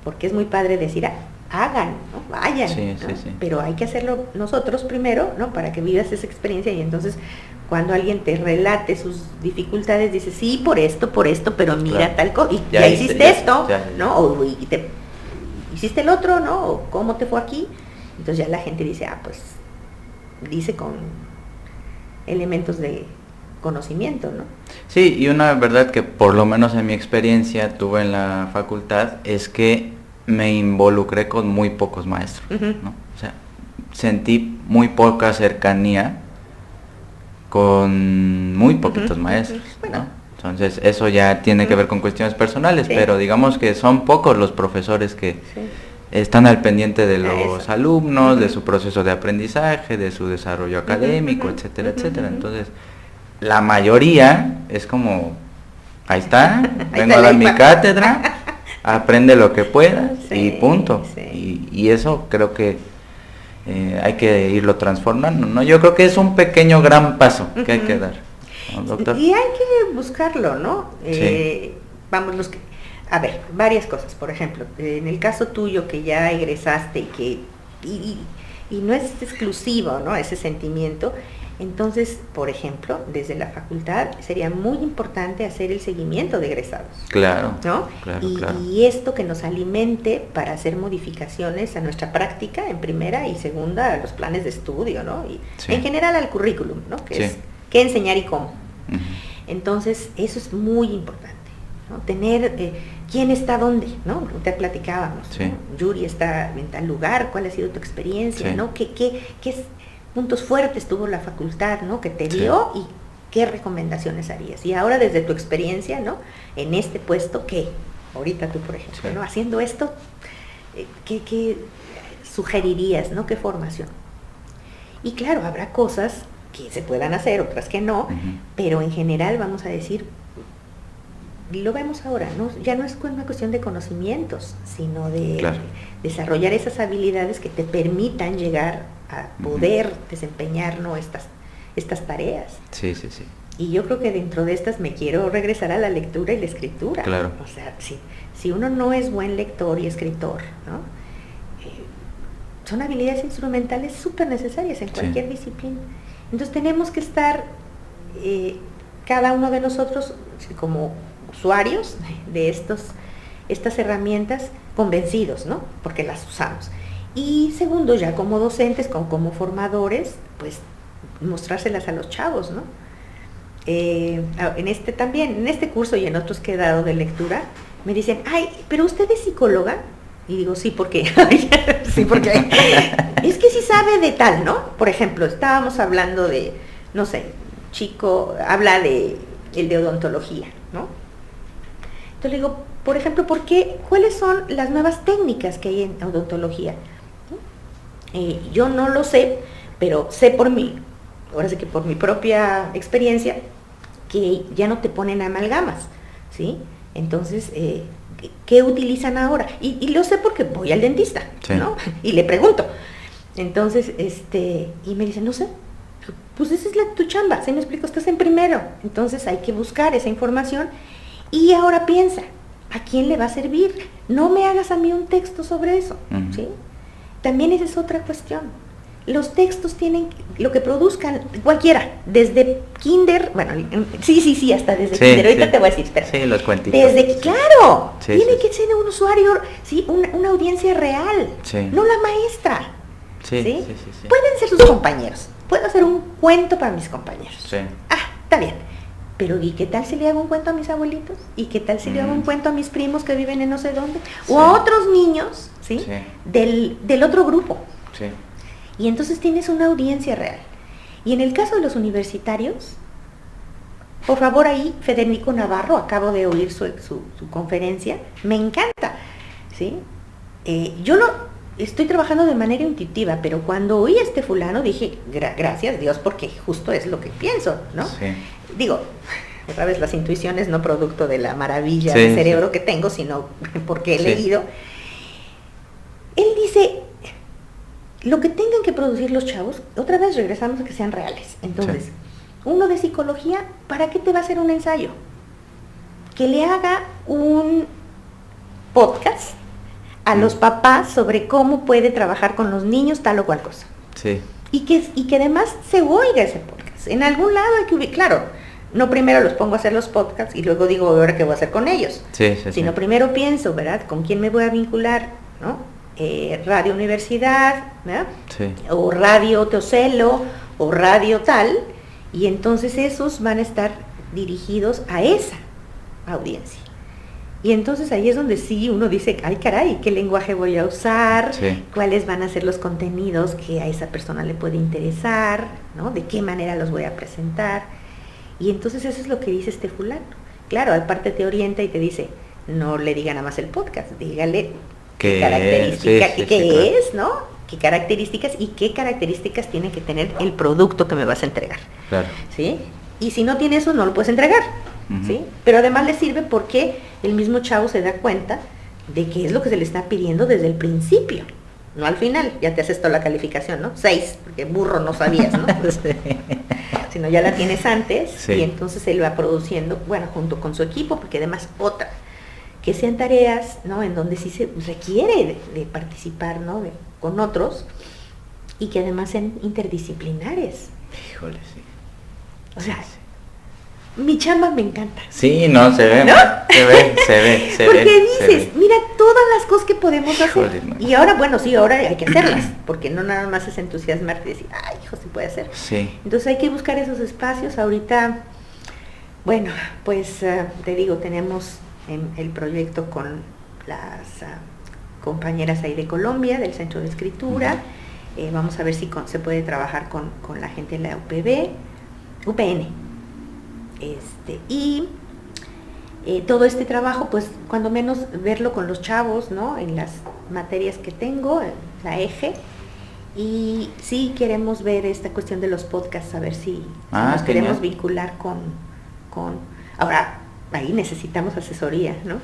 Porque es muy padre decir, hagan, ¿no?, vayan,
sí,
¿no?
Sí.
Pero hay que hacerlo nosotros primero, ¿no?, para que vivas esa experiencia. Y entonces cuando alguien te relate sus dificultades, dices, sí, por esto, pero mira, claro, tal cosa, y ya hiciste esto, ¿no? O hiciste el otro, ¿no? O cómo te fue aquí. Entonces ya la gente dice, pues dice con elementos de conocimiento, ¿no?
Sí, y una verdad que por lo menos en mi experiencia tuve en la facultad es que me involucré con muy pocos maestros, ¿no? O sea, sentí muy poca cercanía con muy poquitos maestros, ¿no? Entonces eso ya tiene que ver con cuestiones personales, pero digamos que son pocos los profesores que están al pendiente de los alumnos, de su proceso de aprendizaje, de su desarrollo académico, etcétera, etcétera. Entonces, la mayoría es como, ahí está, vengo a dar mi cátedra, aprende lo que puedas y punto. Y eso creo que hay que irlo transformando, ¿no? Yo creo que es un pequeño gran paso que hay que dar, ¿no, doctor?
Y hay que buscarlo, ¿no? Vamos, a ver, varias cosas. Por ejemplo, en el caso tuyo que ya egresaste y no es exclusivo, ¿no?, ese sentimiento. Entonces, por ejemplo, desde la facultad sería muy importante hacer el seguimiento de egresados. Claro, ¿no? Claro. Y esto que nos alimente para hacer modificaciones a nuestra práctica, en primera, y segunda, a los planes de estudio, ¿no? Y en general al currículum, ¿no? Que es qué enseñar y cómo. Entonces, eso es muy importante, ¿no? Tener quién está dónde, ¿no? Te platicábamos, ¿no? Yuri está en tal lugar, cuál ha sido tu experiencia, ¿no? ¿Qué puntos fuertes tuvo la facultad, ¿no?, que te dio, y qué recomendaciones harías? Y ahora desde tu experiencia, ¿no?, en este puesto, ¿qué? Ahorita tú, por ejemplo, ¿no?, haciendo esto, ¿qué sugerirías, ¿no?, qué formación? Y claro, habrá cosas que se puedan hacer, otras que no, pero en general vamos a decir, lo vemos ahora, ¿no? Ya no es una cuestión de conocimientos, sino de desarrollar esas habilidades que te permitan llegar a poder desempeñar, ¿no?, estas tareas. Sí. Y yo creo que dentro de estas me quiero regresar a la lectura y la escritura. Claro. O sea, si uno no es buen lector y escritor, ¿no?, son habilidades instrumentales súper necesarias en cualquier disciplina. Entonces tenemos que estar, cada uno de nosotros, como usuarios de estas herramientas, convencidos, ¿no?, porque las usamos. Y segundo, ya como docentes, como formadores, pues mostrárselas a los chavos, ¿no? En este curso y en otros que he dado de lectura, me dicen, pero usted es psicóloga. Y digo, sí, ¿por qué? Sí, porque es que sí sabe de tal, ¿no? Por ejemplo, estábamos hablando de, no sé, chico habla de el de odontología, ¿no? Entonces le digo, por ejemplo, ¿cuáles son las nuevas técnicas que hay en odontología? Yo no lo sé, pero sé ahora sí que por mi propia experiencia, que ya no te ponen amalgamas, ¿sí? Entonces, ¿qué utilizan ahora? Y lo sé porque voy al dentista, ¿no? Y le pregunto. Entonces, y me dicen, no sé, pues esa es tu chamba, ¿sí me explico? Estás en primero, entonces hay que buscar esa información. Y ahora piensa, ¿a quién le va a servir? No me hagas a mí un texto sobre eso, ¿sí? También esa es otra cuestión. Los textos tienen, lo que produzcan, cualquiera, desde kinder, bueno, sí, hasta desde kinder, ahorita te voy a decir, espera. Sí, los cuentitos. Claro, tiene que ser un usuario, una audiencia real, no la maestra. Sí. Pueden ser sus compañeros, puedo hacer un cuento para mis compañeros. Está bien. Pero ¿y qué tal si le hago un cuento a mis abuelitos? ¿Y qué tal si le hago un cuento a mis primos que viven en no sé dónde? O a otros niños, ¿sí? Del otro grupo. Y entonces tienes una audiencia real. Y en el caso de los universitarios, por favor, ahí Federico Navarro, acabo de oír su conferencia, me encanta, ¿sí? Yo no estoy trabajando de manera intuitiva, pero cuando oí a este fulano dije, gracias Dios, porque justo es lo que pienso, ¿no?
Sí.
Digo, otra vez las intuiciones no producto de la maravilla de cerebro que tengo, sino porque he leído. Él dice, lo que tengan que producir los chavos, otra vez regresamos a que sean reales. Entonces, uno de psicología, ¿para qué te va a hacer un ensayo? Que le haga un podcast a los papás sobre cómo puede trabajar con los niños tal o cual cosa.
Sí.
Y que además se oiga ese podcast. En algún lado hay que ubicar, claro, no primero los pongo a hacer los podcasts y luego digo, ahora qué voy a hacer con ellos. Sino primero pienso, ¿verdad? ¿Con quién me voy a vincular? ¿No? Radio Universidad, ¿verdad?
Sí.
O Radio Teocelo, o Radio tal, y entonces esos van a estar dirigidos a esa audiencia. Y entonces ahí es donde sí uno dice, ay caray, ¿qué lenguaje voy a usar?
Sí.
¿Cuáles van a ser los contenidos que a esa persona le puede interesar? ¿No? ¿De qué manera los voy a presentar? Y entonces eso es lo que dice este fulano. Claro, aparte te orienta y te dice, no le diga nada más el podcast, dígale qué características, qué es, ¿no? Qué características y qué características tiene que tener el producto que me vas a entregar.
Claro.
¿Sí? Y si no tiene eso, no lo puedes entregar. ¿Sí? Pero además le sirve porque el mismo chavo se da cuenta de qué es lo que se le está pidiendo desde el principio, no al final. Ya te haces toda la calificación, ¿no? 6, porque burro no sabías, ¿no? Sino ya la tienes antes y entonces él va produciendo, bueno, junto con su equipo, porque además otra, que sean tareas, ¿no? En donde sí se requiere de participar, ¿no? Con otros y que además sean interdisciplinares.
Híjole, sí.
O sea, mi chamba me encanta.
Sí, no, se ve, ¿no? se ve.
Porque dices, mira todas las cosas que podemos hacer.
No.
Y ahora, bueno, sí, ahora hay que hacerlas, porque no nada más es entusiasmarte y decir, ay, hijo, se puede hacer.
Sí.
Entonces hay que buscar esos espacios. Ahorita, bueno, pues te digo, tenemos el proyecto con las compañeras ahí de Colombia, del Centro de Escritura. Vamos a ver si se puede trabajar con la gente de la UPN. Y todo este trabajo, pues cuando menos verlo con los chavos, ¿no? En las materias que tengo, en la eje, y sí queremos ver esta cuestión de los podcasts, a ver si nos queremos vincular con ahora, ahí necesitamos asesoría, ¿no?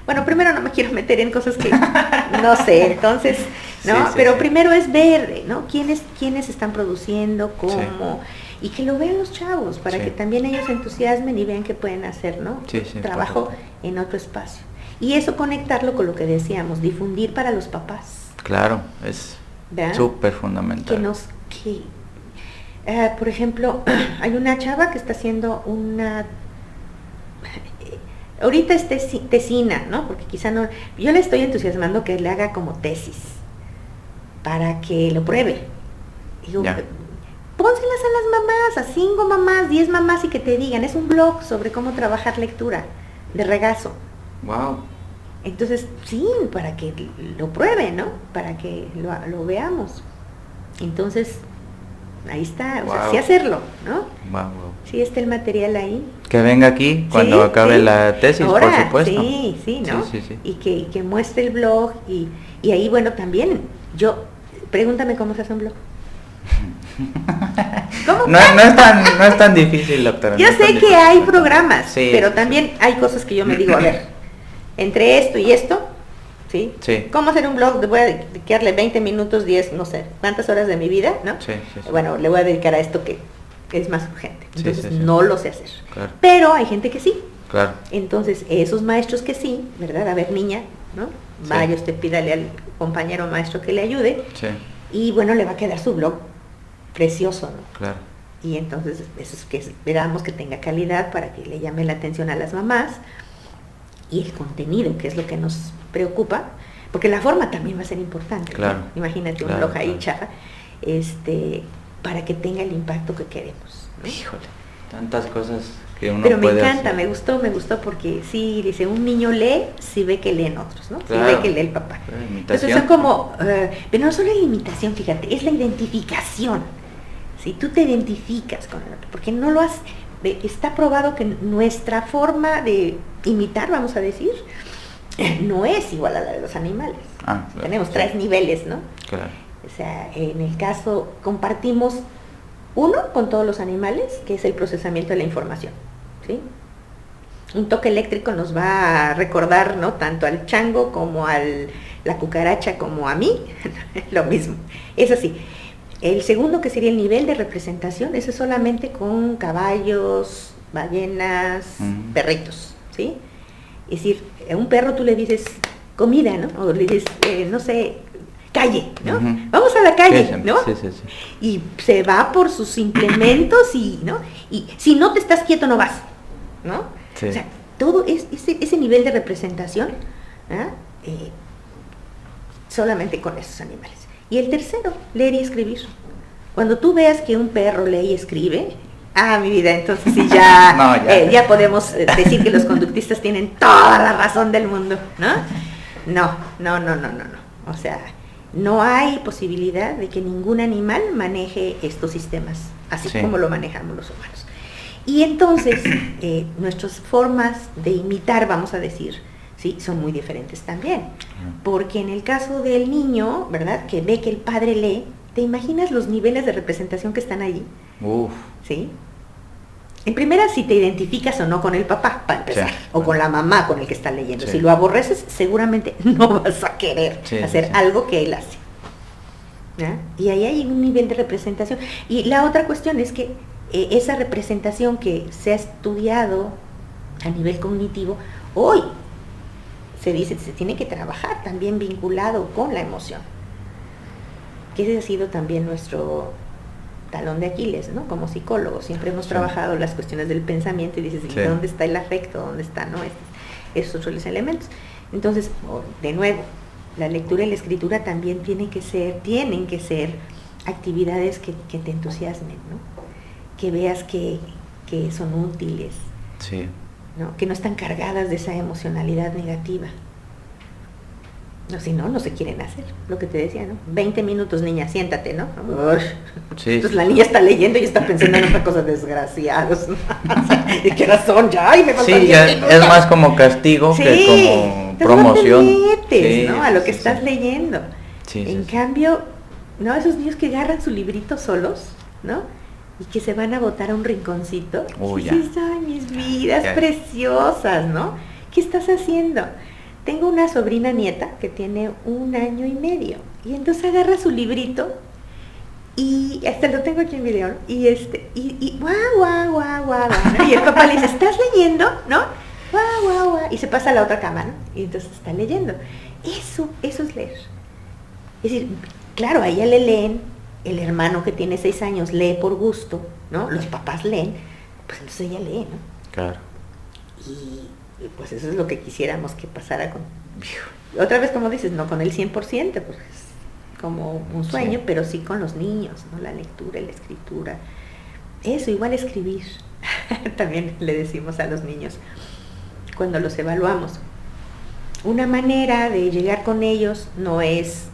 Bueno, primero no me quiero meter en cosas que no sé, entonces, ¿no? Pero primero es ver, ¿no? ¿Quiénes están produciendo, cómo... Y que lo vean los chavos, para que también ellos se entusiasmen y vean que pueden hacer, ¿no? Trabajo en otro espacio. Y eso conectarlo con lo que decíamos, difundir para los papás.
Claro, es súper fundamental.
Por ejemplo, hay una chava que está haciendo una... Ahorita es tesina, ¿no? Porque quizá no... Yo le estoy entusiasmando que le haga como tesis, para que lo pruebe. Digo, pónselas a las mamás, a 5 mamás, 10 mamás y que te digan, es un blog sobre cómo trabajar lectura de regazo.
Wow.
Entonces, sí, para que lo pruebe, ¿no? Para que lo veamos. Entonces, ahí está, o sea, sí hacerlo, ¿no?
Wow.
Sí está el material ahí.
Que venga aquí cuando acabe la tesis,
ahora,
por supuesto.
Sí, ¿no?
Sí.
Y que muestre el blog y ahí, bueno, también, pregúntame cómo se hace un blog.
No es tan difícil, doctora.
Yo sé que hay programas, pero también hay cosas que yo me digo, a ver, entre esto y esto, ¿sí? ¿Cómo hacer un blog? Voy a dedicarle 20 minutos, 10, no sé, cuántas horas de mi vida, ¿no? Bueno, le voy a dedicar a esto que es más urgente. Entonces no lo sé hacer.
Claro.
Pero hay gente que sí.
Claro.
Entonces, esos maestros que sí, ¿verdad? A ver, niña, ¿no? Vaya usted, pídale al compañero maestro que le ayude. Y bueno, le va a quedar su blog precioso, ¿no?
Claro.
Y entonces eso es que esperamos que tenga calidad para que le llame la atención a las mamás, y el contenido, que es lo que nos preocupa, porque la forma también va a ser importante.
Claro.
¿No? Imagínate un blog ahí chafa, para que tenga el impacto que queremos, ¿no?
Híjole, tantas cosas que uno
Pero me
puede
encanta,
hacer.
me gustó porque sí, dice, un niño lee si ve que leen otros, ¿no?
Claro.
Si ve que lee el papá. Entonces son como, pero no solo la imitación, fíjate, es la identificación. Si tú te identificas con el otro, porque no lo has Está probado que nuestra forma de imitar, vamos a decir, no es igual a la de los animales.
Claro,
tenemos 3 niveles, ¿no?
Claro.
O sea, en el caso compartimos uno con todos los animales, que es el procesamiento de la información, ¿sí? Un toque eléctrico nos va a recordar, ¿no?, tanto al chango como a la cucaracha como a mí, lo mismo. Es así. El segundo, que sería el nivel de representación, ese es solamente con caballos, ballenas, perritos, ¿sí? Es decir, a un perro tú le dices comida, ¿no? O le dices, no sé, calle, ¿no? Vamos a la calle,
Sí,
¿no?
sí.
Y se va por sus implementos y, ¿no? Y si no te estás quieto no vas, ¿no?
Sí.
O sea, todo ese nivel de representación, ¿ah? Solamente con esos animales. Y el tercero, leer y escribir. Cuando tú veas que un perro lee y escribe, mi vida, entonces sí ya, no, ya podemos decir que los conductistas tienen toda la razón del mundo, ¿no? No. O sea, no hay posibilidad de que ningún animal maneje estos sistemas, así como lo manejamos los humanos. Y entonces, nuestras formas de imitar, vamos a decir, sí, son muy diferentes también. Porque en el caso del niño, ¿verdad?, que ve que el padre lee, ¿te imaginas los niveles de representación que están allí?
Uf.
¿Sí? En primera, si te identificas o no con el papá, para empezar, o con la mamá con el que está leyendo. Si lo aborreces, seguramente no vas a querer hacer algo que él hace. ¿Ah? Y ahí hay un nivel de representación. Y la otra cuestión es que esa representación que se ha estudiado a nivel cognitivo, hoy se dice que se tiene que trabajar también vinculado con la emoción. Que ese ha sido también nuestro talón de Aquiles, ¿no? Como psicólogos, siempre hemos trabajado las cuestiones del pensamiento y dices, ¿y dónde está el afecto? ¿Dónde están, no, esos otros elementos? Entonces, de nuevo, la lectura y la escritura también tienen que ser actividades que te entusiasmen, ¿no? Que veas que son útiles, ¿no? Que no están cargadas de esa emocionalidad negativa. No, si no se quieren hacer, lo que te decía, ¿no? 20 minutos, niña, siéntate, ¿no? Entonces la niña está leyendo y está pensando en otra cosa, desgraciados, ¿no? ¿Y qué razón? Ya, y me faltan 10 minutos.
Es más como castigo que como promoción.
No te metes, ¿no? A lo que estás leyendo. En cambio, ¿no? Esos niños que agarran su librito solos, ¿no? Y que se van a botar a un rinconcito. Dices, ay, mis vidas preciosas, ¿no? ¿Qué estás haciendo? Tengo una sobrina nieta que tiene 1 año y medio. Y entonces agarra su librito y hasta lo tengo aquí en video, ¿no? Y guau, ¿no? Y el papá le dice, ¿estás leyendo? ¿No? Guau. Y se pasa a la otra cama, ¿no? Y entonces está leyendo. Eso es leer. Es decir, claro, a ella le leen, el hermano que tiene 6 años lee por gusto, ¿no? Los papás leen, pues entonces ella lee, ¿no?
Claro.
Y pues eso es lo que quisiéramos que pasara con... Otra vez, como dices, no con el 100%, pues es como un sueño, pero sí con los niños, ¿no? La lectura y la escritura. Eso, igual escribir. También le decimos a los niños cuando los evaluamos. Una manera de llegar con ellos no es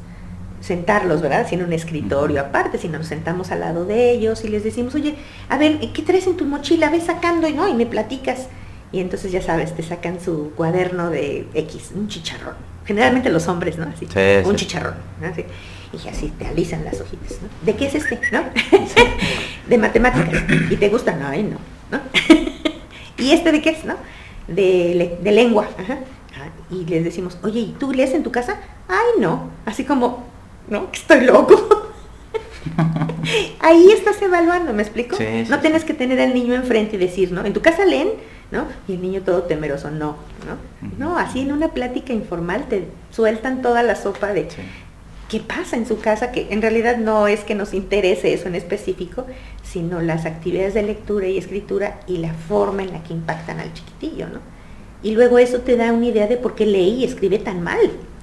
sentarlos, ¿verdad?, sin un escritorio aparte, sino nos sentamos al lado de ellos y les decimos, oye, a ver, ¿qué traes en tu mochila? Ve sacando, y me platicas. Y entonces, ya sabes, te sacan su cuaderno de X, un chicharrón. Generalmente los hombres, ¿no? Así, un chicharrón, ¿no? Así, y así te alisan las hojitas, ¿no? ¿De qué es este, no? De matemáticas. ¿Y te gusta? No, ¿no? ¿Y este de qué es, no? De lengua. Ajá. Y les decimos, oye, ¿y tú lees en tu casa? Ay, no. Así como, ¿no? Que estoy loco. Ahí estás evaluando, ¿me explico? No tienes que tener al niño enfrente y decir, ¿no? En tu casa leen, ¿no? Y el niño todo temeroso, no. No, así en una plática informal te sueltan toda la sopa de qué pasa en su casa, que en realidad no es que nos interese eso en específico, sino las actividades de lectura y escritura y la forma en la que impactan al chiquitillo, ¿no? Y luego eso te da una idea de por qué lee y escribe tan mal.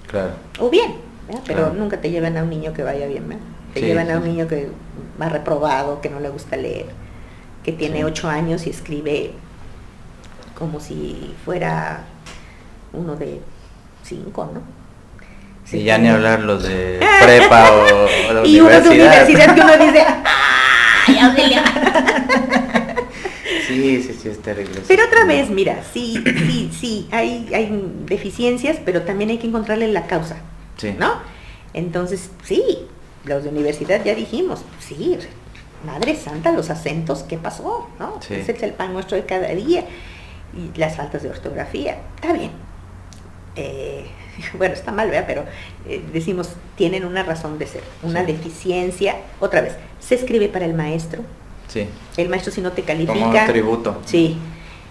Claro. O bien, ¿verdad? Pero nunca te llevan a un niño que vaya bien, ¿verdad? Te llevan a un niño que va reprobado, que no le gusta leer, que tiene 8 años y escribe como si fuera uno de 5, ¿no?
Y ya ni hablar los de prepa o la
y
universidad.
Y uno de universidad que uno dice, ¡ay, Audelia!
Sí, es terrible.
Pero otra vez, mira, sí, hay deficiencias, pero también hay que encontrarle la causa,
Sí.
¿no? Entonces, sí, los de universidad ya dijimos, sí, Madre Santa, los acentos, ¿qué pasó? ¿No?
Sí.
Ese es el pan nuestro de cada día. Y las faltas de ortografía, está bien. Bueno, está mal, ¿verdad? Pero decimos, tienen una razón de ser, una
Sí.
deficiencia. Otra vez, se escribe para el maestro.
Sí.
El maestro, si no te califica...
Como un tributo.
Sí.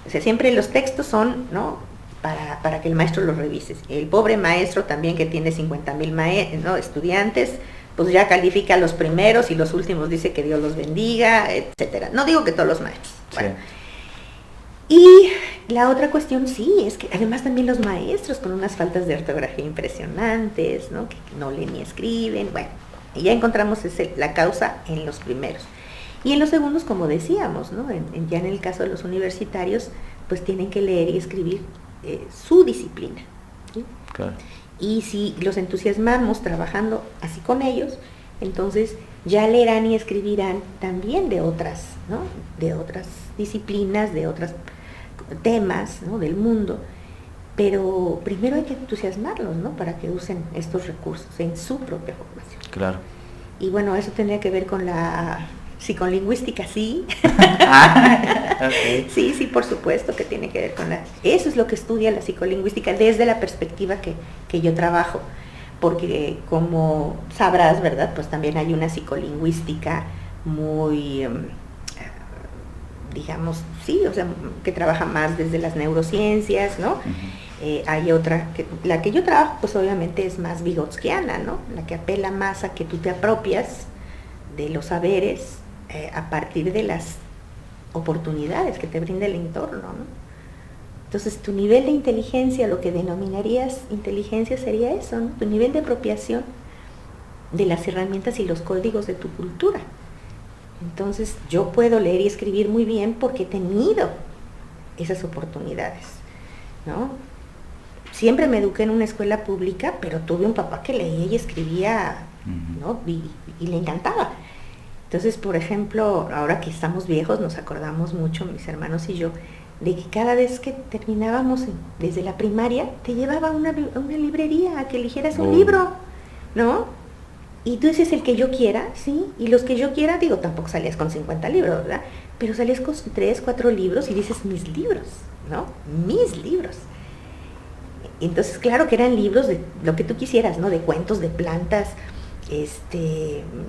O sea, siempre los textos son, ¿no?, para que el maestro los revise. El pobre maestro también, que tiene 50,000 ¿no?, estudiantes, pues ya califica a los primeros y los últimos dice que Dios los bendiga, etcétera. No digo que todos los maestros. Bueno.
Sí.
Y la otra cuestión, sí, es que además también los maestros con unas faltas de ortografía impresionantes, ¿no?, que no leen ni escriben. Bueno, y ya encontramos la causa en los primeros. Y en los segundos, como decíamos, ¿no?, ya en el caso de los universitarios, pues tienen que leer y escribir su disciplina, ¿sí?
Claro.
Y si los entusiasmamos trabajando así con ellos, entonces ya leerán y escribirán también de otras, ¿no?, de otras disciplinas, de otros temas, ¿no?, del mundo. Pero primero hay que entusiasmarlos, ¿no?, para que usen estos recursos en su propia formación.
Claro.
Y bueno, eso tendría que ver con la psicolingüística, sí.
Okay.
Sí, por supuesto que tiene que ver con eso es lo que estudia la psicolingüística desde la perspectiva que yo trabajo, porque como sabrás, ¿verdad?, pues también hay una psicolingüística muy, digamos, sí, o sea, que trabaja más desde las neurociencias, ¿no?
Uh-huh.
Hay otra, la que yo trabajo, pues obviamente es más vygotskiana, ¿no?, la que apela más a que tú te apropias de los saberes a partir de las oportunidades que te brinda el entorno, ¿no? Entonces tu nivel de inteligencia, lo que denominarías inteligencia sería eso, ¿no?, tu nivel de apropiación de las herramientas y los códigos de tu cultura. Entonces yo puedo leer y escribir muy bien porque he tenido esas oportunidades, ¿no? Siempre me eduqué en una escuela pública, pero tuve un papá que leía y escribía, ¿no?, y le encantaba. Entonces, por ejemplo, ahora que estamos viejos, nos acordamos mucho, mis hermanos y yo, de que cada vez que terminábamos desde la primaria, te llevaba a una librería a que eligieras un libro, ¿no? Y tú dices el que yo quiera, ¿sí? Y los que yo quiera, digo, tampoco salías con 50 libros, ¿verdad? Pero salías con 3, 4 libros y dices, mis libros, ¿no? Mis libros. Entonces, claro que eran libros de lo que tú quisieras, ¿no?, de cuentos, de plantas,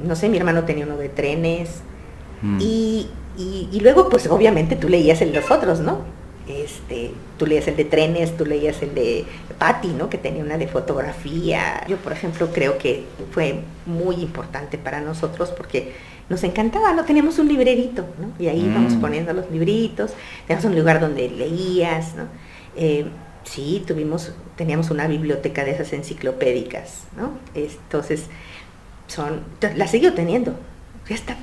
no sé, mi hermano tenía uno de trenes, y luego, pues obviamente tú leías el de los otros, ¿no? Tú leías el de trenes, tú leías el de Patty, ¿no?, que tenía una de fotografía. Yo, por ejemplo, creo que fue muy importante para nosotros porque nos encantaba, ¿no? Teníamos un librerito, ¿no? Y ahí íbamos poniendo los libritos, teníamos un lugar donde leías, ¿no? Sí, teníamos una biblioteca de esas enciclopédicas, ¿no? Entonces, la sigo teniendo, ya está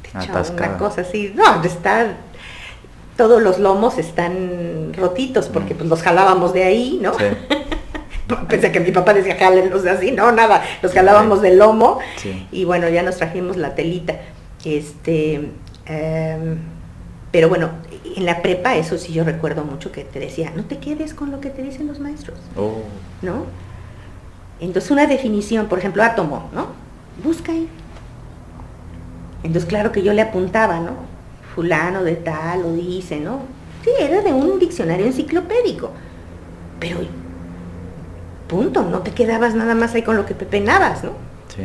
hecha una cosa así, no, todos los lomos están rotitos porque pues los jalábamos de ahí, ¿no? Sí. Pensé que mi papá decía, jálenlos de así, no, nada, los jalábamos del lomo, sí. Y bueno, ya nos trajimos la telita, pero bueno, en la prepa, eso sí yo recuerdo mucho que te decía, no te quedes con lo que te dicen los maestros, ¿no? Entonces una definición, por ejemplo, átomo, ¿no? Busca ahí. Entonces claro que yo le apuntaba, ¿no? Fulano de tal, lo dice, ¿no? Sí, era de un diccionario enciclopédico, pero punto, no te quedabas nada más ahí con lo que pepenabas, ¿no?
Sí.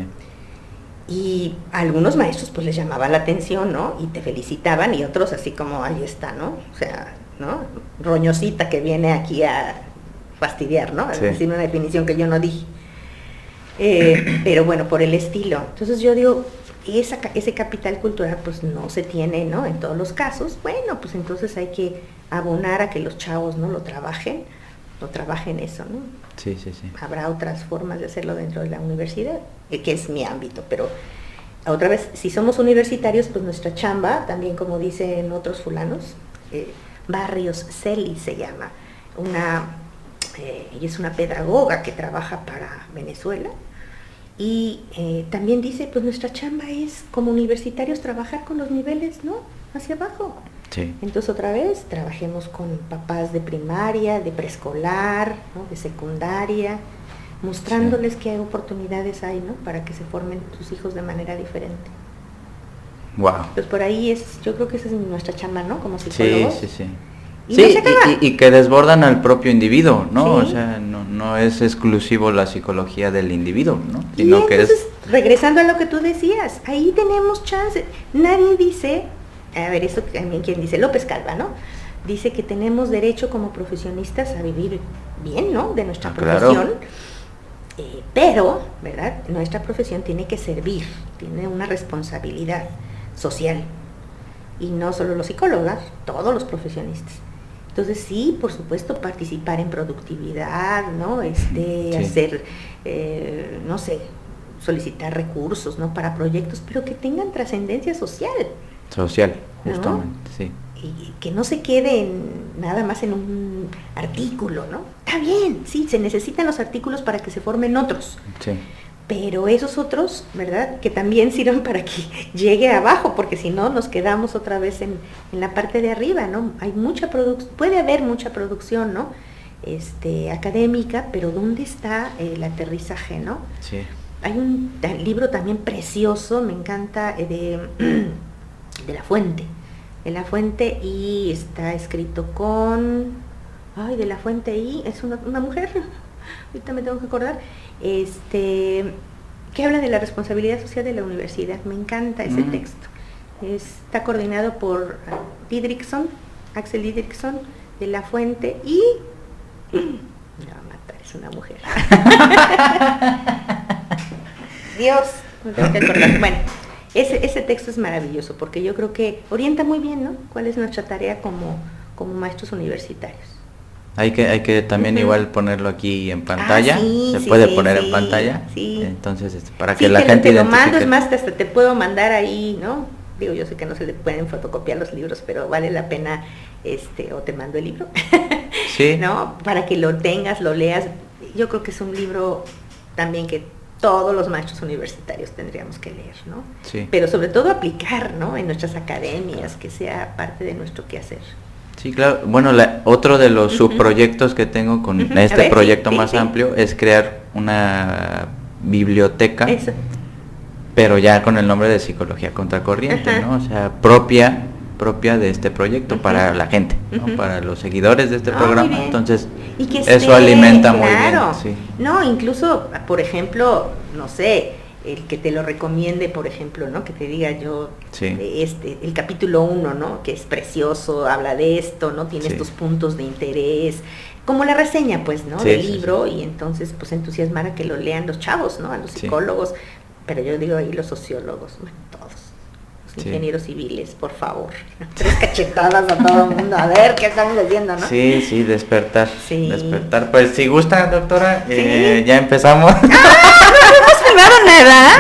Y a algunos maestros pues les llamaba la atención, ¿no? Y te felicitaban, y otros así como, ahí está, ¿no? O sea, ¿no? Roñosita que viene aquí a fastidiar, ¿no? A decir una definición que yo no dije. Pero bueno, por el estilo. Entonces yo digo, ese capital cultural pues no se tiene, ¿no?, en todos los casos. Bueno, pues entonces hay que abonar a que los chavos, ¿no?, lo trabajen eso, ¿no?
Sí.
Habrá otras formas de hacerlo dentro de la universidad, que es mi ámbito, pero otra vez, si somos universitarios, pues nuestra chamba, también como dicen otros fulanos, Barrios Celi se llama, ella es una pedagoga que trabaja para Venezuela, y también dice, pues nuestra chamba es, como universitarios, trabajar con los niveles, ¿no?, hacia abajo.
Sí.
Entonces otra vez trabajemos con papás de primaria, de preescolar, ¿no? De secundaria, mostrándoles que hay oportunidades hay, ¿no? Para que se formen sus hijos de manera diferente.
Wow.
Pues por ahí yo creo que esa es nuestra chamba, ¿no? Como psicólogos.
Sí.
Y
Sí,
no se acaba.
y que desbordan al propio individuo, ¿no?
Sí.
O sea, no es exclusivo la psicología del individuo, ¿no?
Y
Sino que
entonces, regresando a lo que tú decías, ahí tenemos chance. Nadie dice, a ver, esto también quien dice, López Calva, ¿no? Dice que tenemos derecho como profesionistas a vivir bien, ¿no? De nuestra profesión.
Claro.
Pero, ¿verdad? Nuestra profesión tiene que servir, tiene una responsabilidad social. Y no solo los psicólogos, todos los profesionistas. Entonces sí, por supuesto, participar en productividad, ¿no?
Sí.
Hacer, no sé, solicitar recursos, ¿no? Para proyectos, pero que tengan trascendencia social.
Social,
¿no?
justamente, sí.
Y que no se quede nada más en un artículo, ¿no? Está bien, sí, se necesitan los artículos para que se formen otros.
Sí.
Pero esos otros, ¿verdad? Que también sirven para que llegue abajo, porque si no nos quedamos otra vez en la parte de arriba, ¿no? Hay mucha puede haber mucha producción, ¿no? Académica, pero ¿dónde está el aterrizaje, no?
Sí.
Hay un libro también precioso, me encanta, de La Fuente. De La Fuente, y está escrito con... Ay, de La Fuente, y es una mujer, ahorita me tengo que acordar, que habla de la responsabilidad social de la universidad. Me encanta ese texto. Está coordinado por Axel Didrikson, de La Fuente, y... me va a matar, es una mujer. Dios, me tengo que acordar. Bueno, ese texto es maravilloso, porque yo creo que orienta muy bien, ¿no? ¿Cuál es nuestra tarea como maestros universitarios?
Hay que también igual ponerlo aquí en pantalla.
Sí,
se puede poner en pantalla.
Sí.
Entonces, para que la gente
te lo mando,
identifique.
es más, hasta te puedo mandar ahí, ¿no? Digo, yo sé que no se le pueden fotocopiar los libros, pero vale la pena, o te mando el libro.
Sí.
¿No? Para que lo tengas, lo leas. Yo creo que es un libro también que todos los maestros universitarios tendríamos que leer, ¿no?
Sí.
Pero sobre todo aplicar, ¿no? En nuestras academias, que sea parte de nuestro quehacer.
Sí, claro. Bueno, otro de los subproyectos que tengo con este proyecto más amplio es crear una biblioteca, pero ya con el nombre de Psicología Contracorriente, ¿no? O sea, propia de este proyecto para la gente, ¿no? Para los seguidores de este programa. Entonces,
y que
eso alimenta muy bien. Sí.
No, incluso, por ejemplo, no sé, el que te lo recomiende, por ejemplo, ¿no? Que te diga yo, el capítulo 1, ¿no? Que es precioso, habla de esto, ¿no? Tiene estos puntos de interés, como la reseña, pues, ¿no? Del libro, y entonces, pues, entusiasmar a que lo lean los chavos, ¿no? A los psicólogos, pero yo digo ahí los sociólogos, bueno, todos. Ingenieros civiles, por favor. 3 cachetadas a todo el mundo. A ver qué estamos haciendo, ¿no?
Sí, despertar.
Sí.
Despertar. Pues si gusta, doctora, ya empezamos.
¡Ah! No hemos filmado nada.